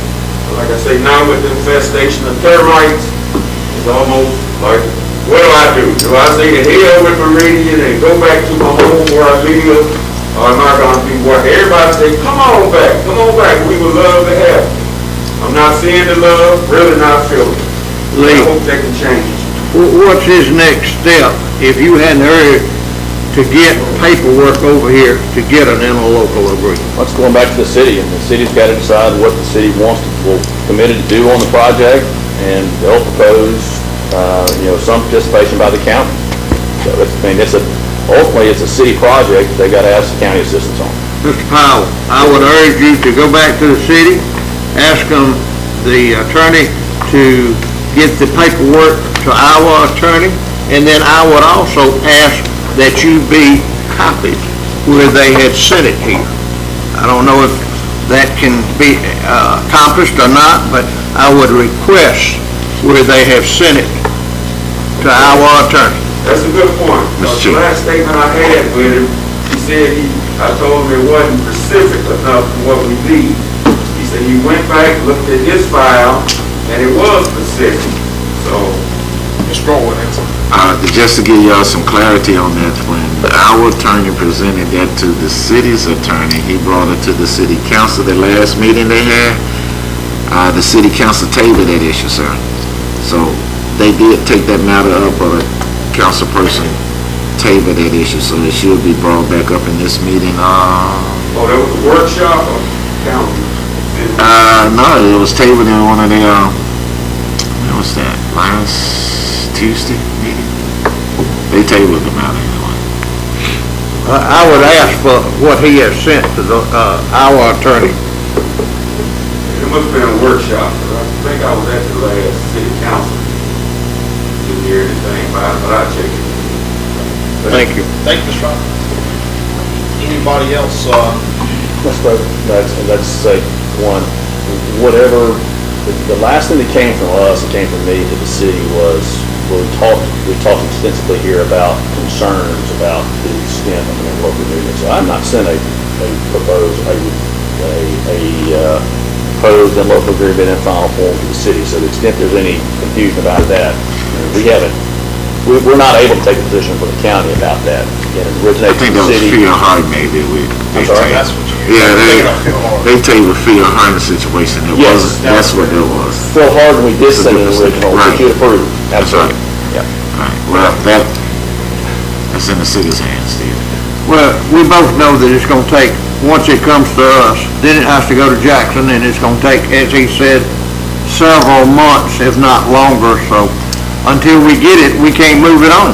Like I say, now with the infestation of termites, it's almost like, what do? Do I say to hell with Meridian and go back to my home where I live? Or am I going to be where everybody say, come on back, we would love to have you. I'm not seeing the love, really not feeling it. Lee, I hope they can change. what's his next step if you hadn't heard to get paperwork over here to get an interlocal agreement? Let's going back to the city, and the city's got to decide what the city wants will committed to do on the project, and they'll propose, some participation by the county. So ultimately it's a city project. They got to ask the county assistance on. Mr. Powell, I would urge you to go back to the city, ask them, the attorney, to get the paperwork to our attorney, and then I would also ask that you be copied where they had sent it here. I don't know if that can be accomplished or not, but I would request where they have sent it to our attorney. That's a good point. The last statement I had with him, he said I told him it wasn't specific enough for what we need. He said he went back, looked at his file, and it was specific. So, Mr. Norwood, just to give y'all some clarity on that, when our attorney presented that to the city's attorney, he brought it to the city council, the last meeting they had. The city council tabled that issue, sir. So they did take that matter up, but a council person tabled that issue, so it should be brought back up in this meeting. that was a workshop or county? No, it was tabled in one of their, when was that, last Tuesday meeting? They tabled the matter anyway. I would ask for what he has sent to our attorney. It must have been a workshop. I think I was at the last city council. Didn't hear anything about it, but I'll check it. Thank you. Thank you, Mr. Robert. Anybody else, Let's say one, whatever, the last thing that came from us, that came from me to the city was, we talked extensively here about concerns about the extent of the local movement. So I'm not sent a proposed local agreement in final form to the city. So to the extent there's any confusion about that, we're not able to take a position for the county about that. Again, it originates I think from that the was city. Phil Hart maybe. I'm sorry? that's what you... Yeah, Phil Hart. they tabled Phil Hart situation. Yes. That's what it was. Phil Hard, we did It's a send an different original, right. which you approved. That's right. Yeah. Right. Well, that's in the city's hands, Steve. Well, we both know that it's gonna take, once it comes to us, then it has to go to Jackson, and it's gonna take, as he said, several months, if not longer, so until we get it, we can't move it on.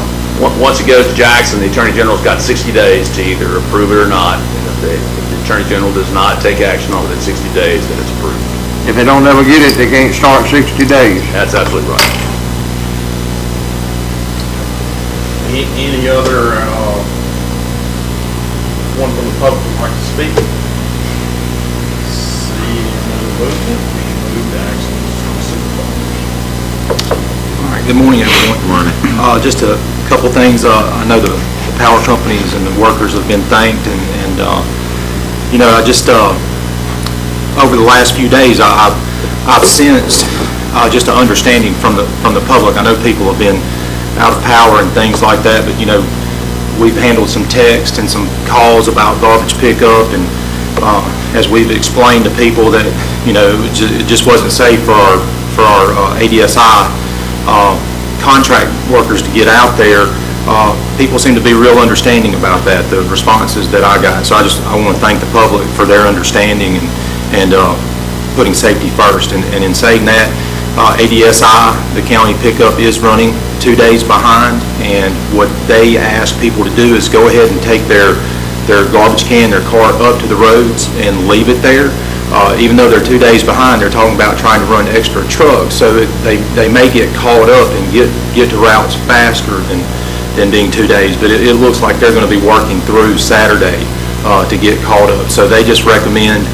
Once it goes to Jackson, the Attorney General's got 60 days to either approve it or not. If the Attorney General does not take action on it in 60 days, then it's approved. If they don't ever get it, they can't start 60 days. That's absolutely right. Any other, one from the public would like to speak? Seeing no movement, we move to action from supervisors. All right, good morning, everyone. Good morning. Just a couple things. I know the power companies and the workers have been thanked, and you know, I just, over the last few days, I've sensed just an understanding from the public. I know people have been out of power and things like that, but, you know, we've handled some text and some calls about garbage pickup, and as we've explained to people that, you know, it just wasn't safe for our ADSI contract workers to get out there. People seem to be real understanding about that, the responses that I got. So I want to thank the public for their understanding and putting safety first. And in saying that, ADSI, the county pickup, is running 2 days behind, and what they ask people to do is go ahead and take their garbage can, their cart up to the roads and leave it there. Even though they're 2 days behind, they're talking about trying to run extra trucks, so they may get caught up and get to routes faster than being 2 days, but it looks like they're going to be working through Saturday to get caught up. So they just recommend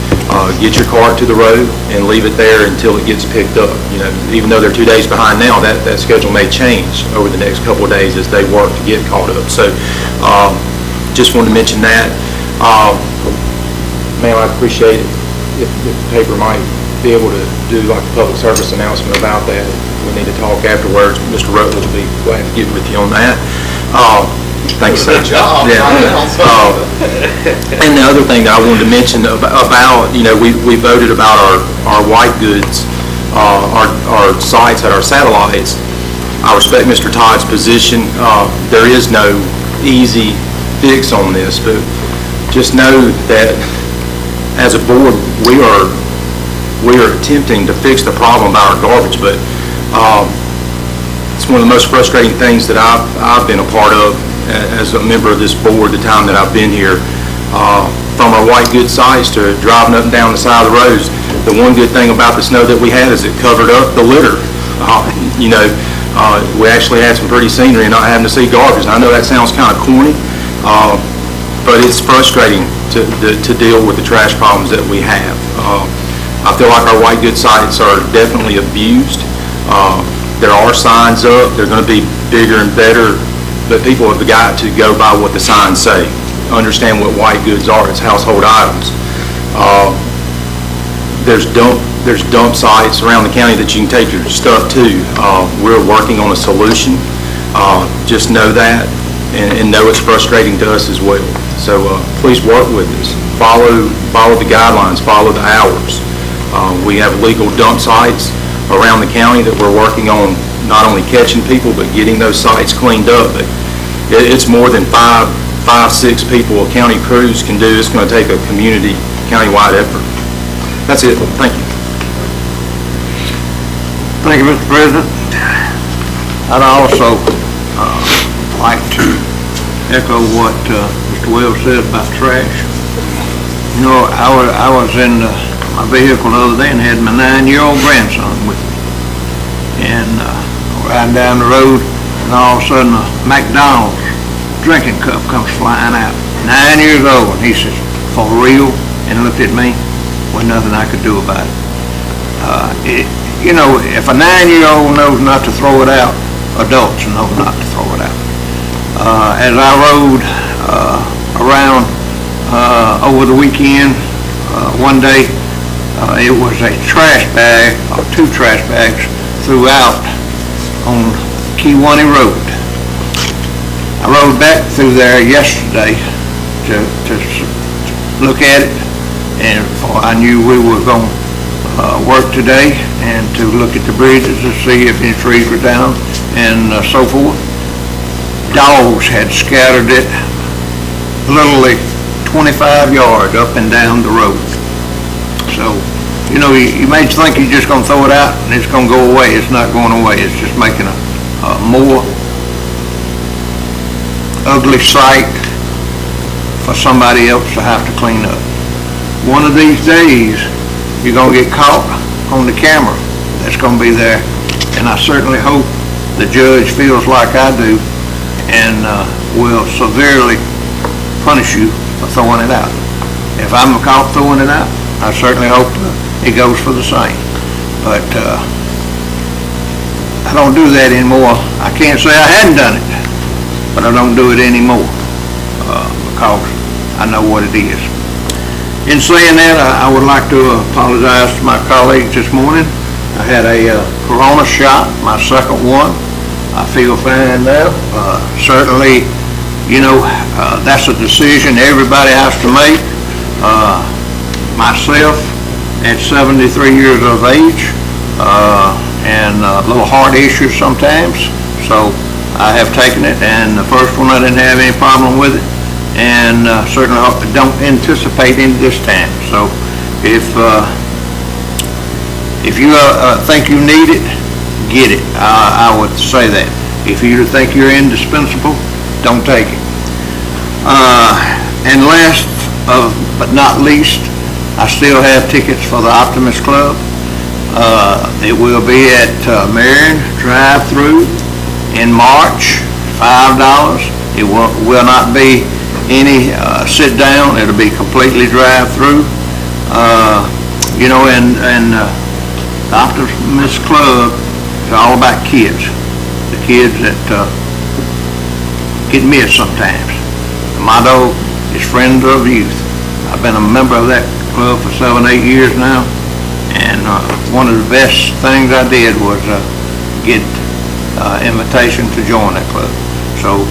get your cart to the road and leave it there until it gets picked up. You know, even though they're 2 days behind now, that schedule may change over the next couple of days as they work to get caught up. So just wanted to mention that. Ma'am, I'd appreciate it if the paper might be able to do like a public service announcement about that. We need to talk afterwards. Mr. Rutledge will be glad to get with you on that. Thanks, sir. Yeah. And the other thing that I wanted to mention about, you know, we voted about our white goods, our sites at our satellites. I respect Mr. Todd's position. There is no easy fix on this, but just know that as a board, we are attempting to fix the problem about our garbage, but it's one of the most frustrating things that I've been a part of as a member of this board the time that I've been here. From our white goods sites to driving up and down the side of the roads, the one good thing about the snow that we had is it covered up the litter. You know, we actually had some pretty scenery and not having to see garbage. And I know that sounds kind of corny, but it's frustrating to deal with the trash problems that we have. I feel like our white goods sites are definitely abused. There are signs up. They're going to be bigger and better, but people have got to go by what the signs say. Understand what white goods are. It's household items. There's dump sites around the county that you can take your stuff to. We're working on a solution. Just know that, and know it's frustrating to us as well. So please work with us. Follow the guidelines. Follow the hours. We have legal dump sites around the county that we're working on, not only catching people, but getting those sites cleaned up. But it's more than five, 6 people a county crews can do. It's going to take a community, countywide effort. That's it. Thank you. Thank you, Mr. President. I'd also like to echo what Mr. Wells said about trash. You know, I was in my vehicle the other day and had my 9-year-old grandson with me. And riding down the road, and all of a sudden a McDonald's drinking cup comes flying out. 9 years old, and he says, "For real?" and looked at me. Wasn't nothing I could do about it. You know, if a 9-year-old knows not to throw it out, adults know not to throw it out. As I rode around over the weekend, one day, it was a trash bag, or 2 trash bags, throughout on Kewanee Road. I rode back through there yesterday to look at it, and I knew we were going to work today and to look at the bridges to see if any trees were down and so forth. Dogs had scattered it literally 25 yards up and down the road. So, you know, you may think you're just going to throw it out and it's going to go away. It's not going away. It's just making a more ugly sight for somebody else to have to clean up. One of these days, you're gonna get caught on the camera that's gonna be there, and I certainly hope the judge feels like I do and will severely punish you for throwing it out. If I'm caught throwing it out, I certainly hope it goes for the same. But I don't do that anymore. I can't say I hadn't done it, but I don't do it anymore because I know what it is. In saying that, I would like to apologize to my colleagues this morning. I had a corona shot, my second one. I feel fine now. Certainly, you know, that's a decision everybody has to make. Myself, at 73 years of age, and a little heart issues sometimes, so I have taken it, and the first one I didn't have any problem with it, and certainly don't anticipate any this time. So if you think you need it, get it. I would say that. If you think you're indispensable, don't take it. And last but not least, I still have tickets for the Optimist Club. It will be at Marion Drive-Thru in March, $5. It will not be any sit-down. It'll be completely drive-through. You know, and Optimist Club is all about kids. The kids that get missed sometimes. The motto is Friends of Youth. I've been a member of that club for 7-8 years now, and one of the best things I did was get invitation to join that club. So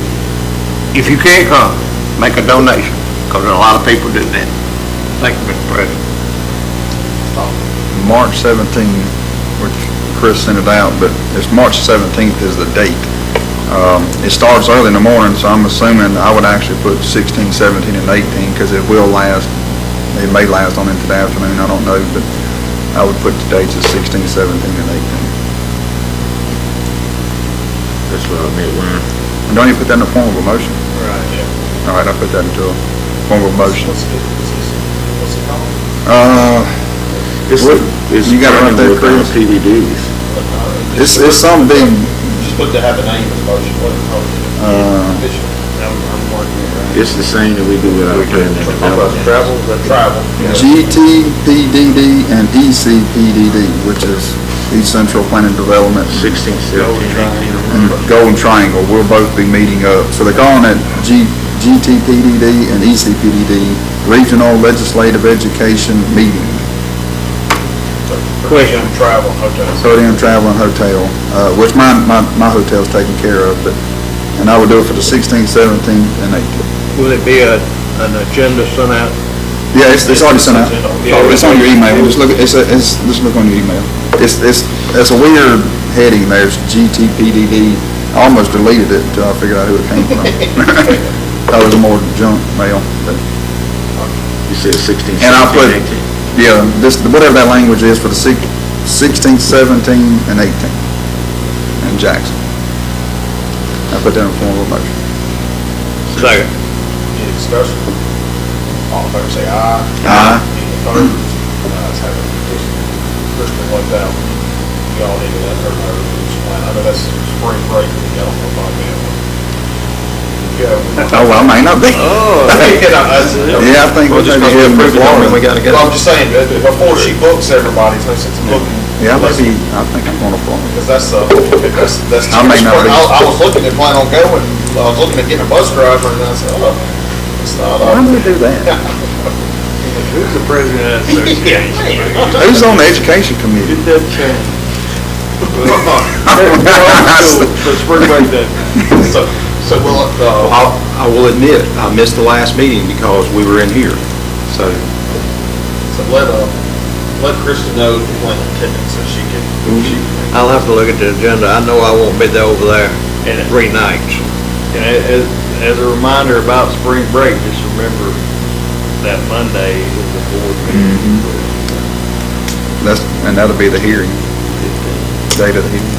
if you can't come, make a donation, because a lot of people do that. Thank you, Mr. President. March 17th, which Chris sent it out, but it's March 17th is the date. It starts early in the morning, so I'm assuming I would actually put 16, 17, and 18, because it will last. It may last on into the afternoon, I don't know, but I would put the dates as 16, 17, and 18. That's what I meant, Ryan. And don't you put that in the form of a motion? Right, yeah. All right, I put that into a form of a motion. What's it called? You got it right there, Chris. PDDs. It's some big, Just put to have a name in the motion, what it's called. Official. I'm working it right. It's the same that we do with our planning and development. Travel. GTPDD and ECPDD, which is East Central Planning Development 16, 17, 18. and Golden Triangle, will both be meeting up. So they're calling it GTPDD and ECPDD, Regional Legislative Education Meeting. Question. Travel, hotel. Podium, travel, and hotel, which my hotel's taken care of, but, and I would do it for the 16th, 17th, and 18th. Will it be an agenda sent out? Yeah, it's already sent out. It's on your email. Just look, just look on your email. It's a weird heading there. It's GTPDD. I almost deleted it until I figured out who it came from. That was more junk mail. But, You said 16, and I'll 17, put, 18. yeah, whatever that language is for the 16th, 17th, and 18th in Jackson. I put that in form of a motion. Second. Any discussion? All in favor say aye. Aye. Any opposed? Ayes have it. Kristen, what about, y'all need to let her know who's playing. I know that's spring break, but y'all don't know about that one. Oh, well, I may not be. Oh. Yeah, I think we'll just Because we approved it, don't mean we gotta get Well, I'm it. just saying, before she books everybody, no sense in booking. Yeah, maybe, I think I'm going to Florida. Because that's. I may not be. I was looking at planning on going, I was looking at getting a bus driver, and I said, oh, it's not. Why would we do that? Who's the president of the association? Who's on the education committee? Get that change. So spring break that. So will, I will admit, I missed the last meeting because we were in here, so. so let Kristen know if you plan attendance, so she can. I'll have to look at the agenda. I know I won't be there over there in 3 nights. And as a reminder about spring break, just remember that Monday is the board meeting. And that'll be the hearing, date of the hearing.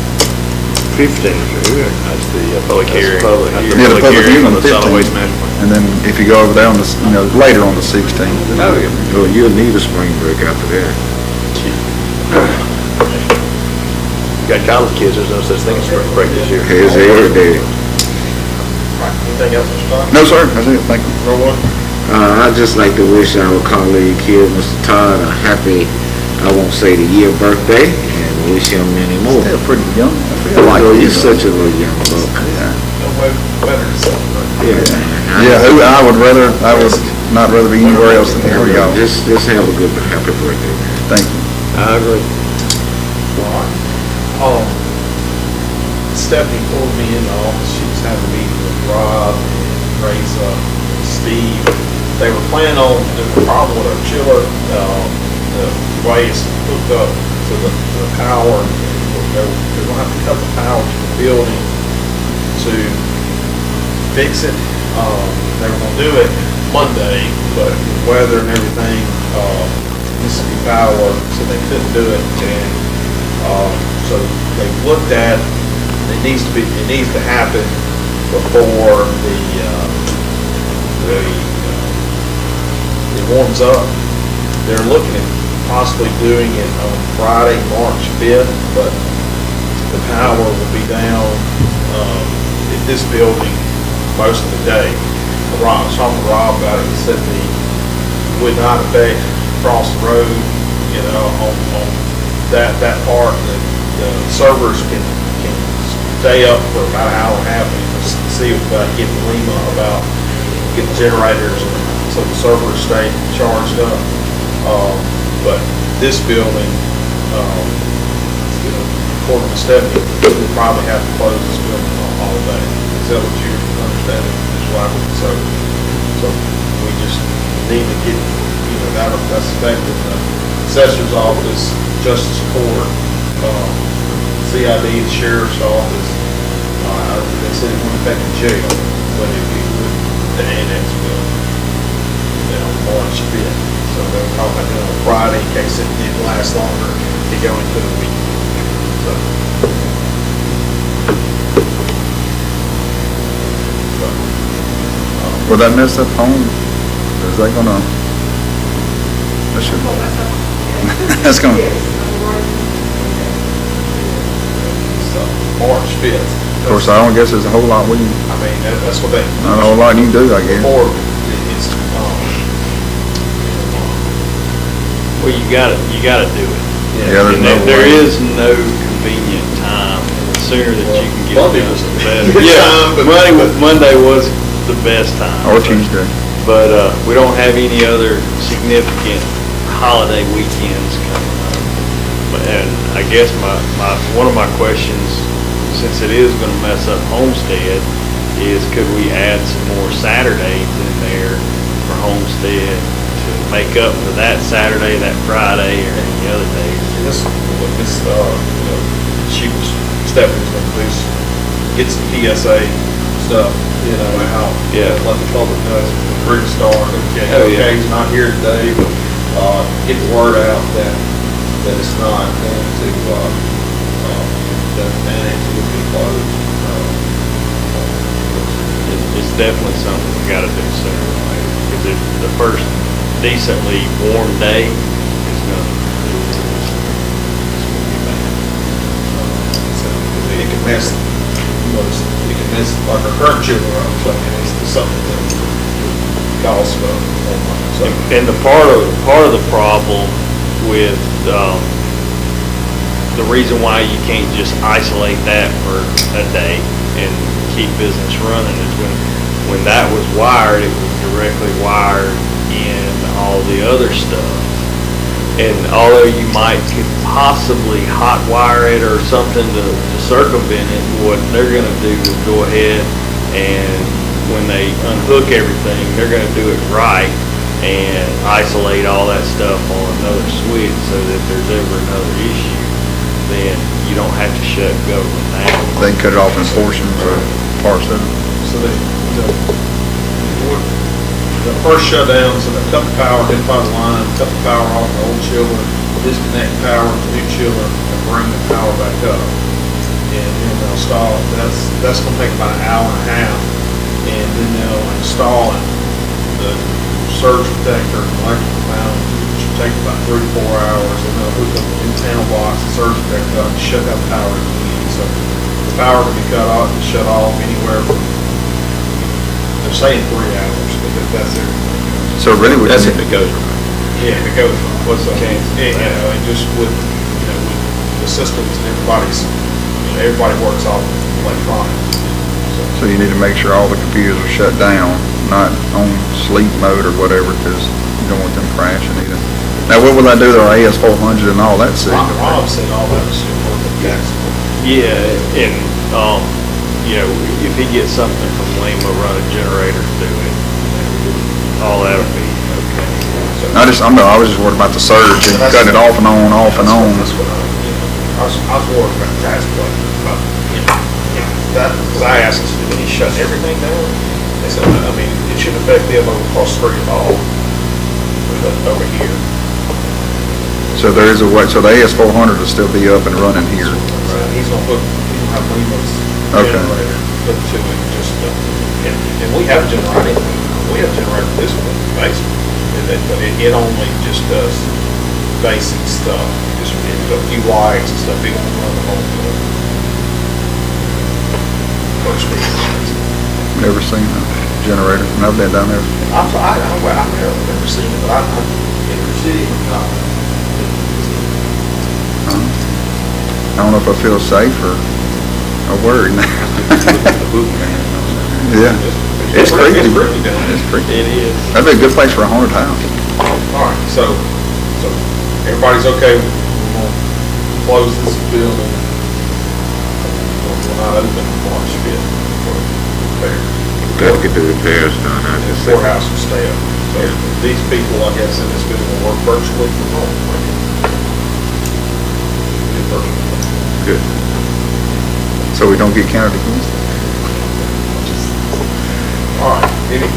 15th, That's the public hearing. public That's hearing. Yeah, the public hearing on for the solid 15th. waste management. And then if you go over there on the, later on the 16th. Well, you'll need a spring break after that. You got college kids, there's no such thing as spring break this year. Okay, it's every day. Anything else, Mr. Stein? No, sir, that's it, thank you. Roy? I'd just like to wish our colleague here, Mr. Todd, a happy, I won't say the year birthday, and wish him many more. Still pretty young. I feel like Oh, he's you're such a little young buck. Yeah. No better to celebrate. Yeah. Yeah, I would not rather be anywhere else than here we go. Just have a good, happy birthday, man. Thank you. I agree. Stephanie pulled me in the office, she was having a meeting with Rob and Ray's, Steve. They were planning on, there's a problem with our chiller, the way it's hooked up to the power, and they're gonna have to cut the power to the building to fix it. They were gonna do it Monday, but with weather and everything, Mississippi Power said they couldn't do it, and, so they looked at, it needs to happen before it warms up. They're looking at possibly doing it on Friday, March 5th, but the power will be down, at this building most of the day. I was talking to Rob about it, he said would not affect across the road, on that part, the servers can stay up for about an hour and a half and see about getting Lima about getting generators so the servers stay charged up. But this building, according to Stephanie, we'll probably have to close this building all day. Is that what you understand? Is right. So we just need to get, that's affected the assessor's office, justice court, CID, the sheriff's office. They said it wouldn't affect the jail, but it would the annex building. On March 5th. So they were talking about doing it on Friday in case it didn't last longer to go into the week. So. Will that mess up home? Is that gonna? That should. That's gonna. So, March 5th. Of course, I don't guess there's a whole lot we can, I mean, that's what they. not a whole lot you can do, I guess. Before, it's, Well, you gotta do it. Yeah, there's And no there way. is no convenient time, and the sooner that you can get it Monday done, was the a better. good Yeah, time, but- Monday was the best time. Or Tuesday. But, we don't have any other significant holiday weekends coming up. But, and I guess one of my questions, since it is gonna mess up Homestead, is could we add some more Saturdays in there for Homestead to make up for that Saturday, that Friday, or any other days? Stephanie's gonna do, get some PSA stuff, out. Yeah. Let the public know, Green Star, Oh, yeah. okay, he's not here today, but, get the word out that it's not going to, that the annex will be closed. It's definitely something we gotta do sooner or later, because if the first decently warm day is gonna be bad. It can mess, it can mess, like our current children are, so it's something that would cause, so. And the part of the problem with, the reason why you can't just isolate that for a day and keep business running is when that was wired, it was directly wired in all the other stuff. And although you could possibly hot wire it or something to circumvent it, what they're gonna do is go ahead and when they unhook everything, they're gonna do it right and isolate all that stuff on another switch so that if there's ever another issue, then you don't have to shut government down. They can cut it off in portions or parts of it. So the first shutdown, so they cut the power, identify the line, cut the power off the old chiller, disconnect power to the new chiller, and bring the power back up. And then, they'll install it. That's gonna take about an hour and a half. And then they'll install it, the surge protector, and electrical panel, which will take about 3 to 4 hours. And they'll hook up the antenna blocks, the surge protector, up, and shut down the power again. So the power can be cut off and shut off anywhere from, they're saying 3 hours, but that's everything. So really, we That's can, if it goes right. Yeah, if it goes, what's the chance? You know, and just with, you know, with the systems, everybody works off electronics. so you need to make sure all the computers are shut down, not on sleep mode or whatever, because you don't want them crashing either. Now, what will I do to our AS400 and all that signal? Rob said all that was still working. Jacksonville. Yeah, and, you know, if he gets something from Lima, run a generator through it, all that would be okay. I was just worried about the surge and cutting it off and on, off and on. That's what I was worried about task play, but, you know, that, because I asked, did he shut everything down? They said, I mean, it shouldn't affect them over across the street at all, over here. So there is a way, so the AS400 will still be up and running here. He's gonna have Lima's Okay. generator put to it, just, and we have a generator, this one, basically. But it only just does basic stuff, just a few lights and stuff, it won't run the whole thing. First speed. Never seen a generator, and I've been down there. I've never seen it, but I'm interested in, I don't know if I feel safe or worried now. Yeah, it's creepy. It's creepy down there. It's creepy. It is. That'd be a good place for a haunted house. All right, so everybody's okay, we're gonna close this building. We're not open March 5th for repairs. Gotta get the repairs done, I The just said. courthouse will stay open. So these people, I guess, in this building will work virtually from home. Good. So we don't get counted against. All right, look,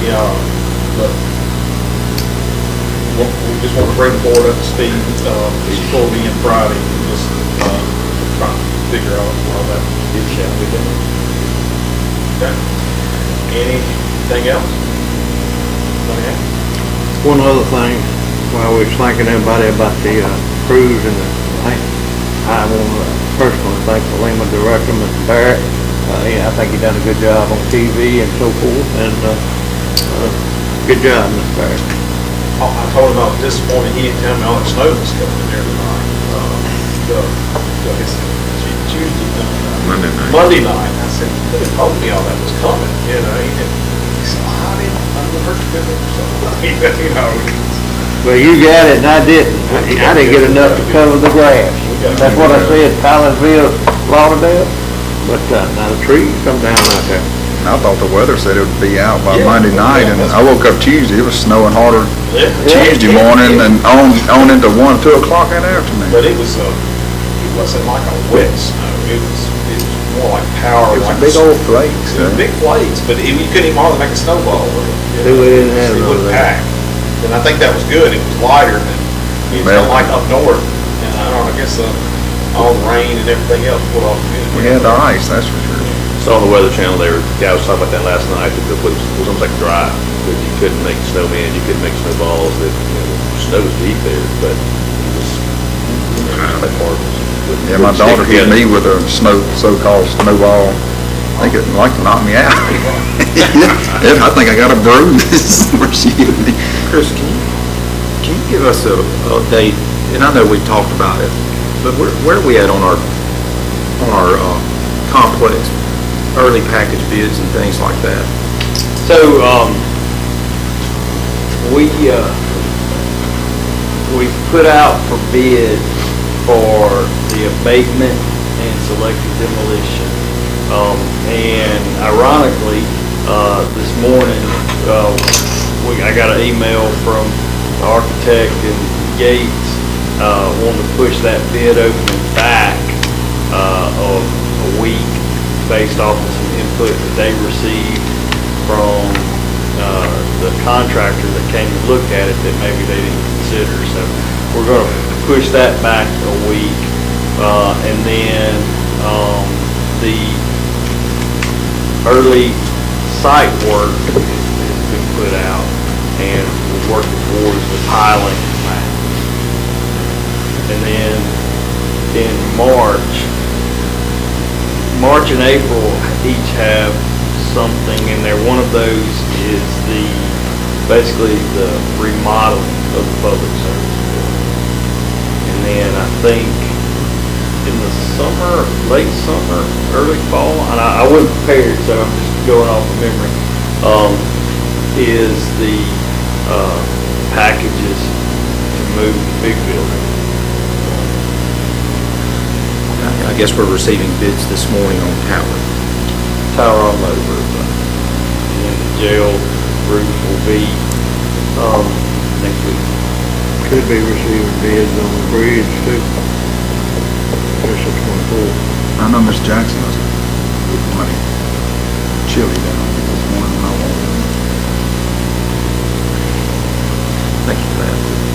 we just want to bring the board up to speed, before we in Friday, and just, trying to figure out how that shall be done. Okay. Anything else? Okay. One other thing, while we was thanking everybody about the cruise and I want to personally thank the Lima director, Mr. Barrett. I think he done a good job on TV and so forth, and good job, Mr. Barrett. I told him I was disappointed, he didn't tell me all that snow was coming in there tonight. Monday night, I said, you could have told me all that was coming, you know, he said, I didn't hurt you, you know. Well, you got it and I didn't. I didn't get enough to cover the grass. That's what I said, Collinsville, Lauderdale. But now the trees come down out there. I thought the weather said it would be out by Yeah. Monday night, and I woke up Tuesday, it was snowing harder Yeah. Tuesday morning and on into 1, 2 o'clock that afternoon. But it wasn't like a wet snow, it was more like power. It was like big old flakes. It was big flakes, but you couldn't even hardly make a snowball with it. We didn't have It none of wouldn't that. pack. And I think that was good, it was lighter than, it's Well- not like up north. And I don't know, I guess all the rain and everything else put off good. We had the ice, that's for sure. Saw on the Weather Channel, guy was talking about that last night, that it was almost like dry, that you couldn't make snowmen, you couldn't make snowballs, that, snow was deep there, but it was, that part was. Yeah, my daughter hit me with a so-called snowball. I think it like to knock me out. I think I got a bruise where she hit me. Chris, can you give us a date, and I know we talked about it, but where are we at on our complex, early package bids and things like that? So, we put out for bid for the abatement and selective demolition. And ironically, this morning, I got an email from the architect and Gates, wanting to push that bid opening back, of a week based off of some input that they received from, the contractor that came and looked at it that maybe they didn't consider. So we're gonna push that back a week, and then, the early site work has been put out, and we're working towards the piling. And then in March and April each have something in there. One of those is basically the remodeling of the public service building. And then I think in the summer, late summer, early fall, and I wasn't prepared, so I'm just going off of memory, is the packages to move the big building. I guess we're receiving bids this morning on Tower all over, and then the jail roof will be, next week. Could be receiving bids on the bridge too. There's a 24. I know Miss Jackson was mighty chilly down this morning when I walked in. Thank you for that.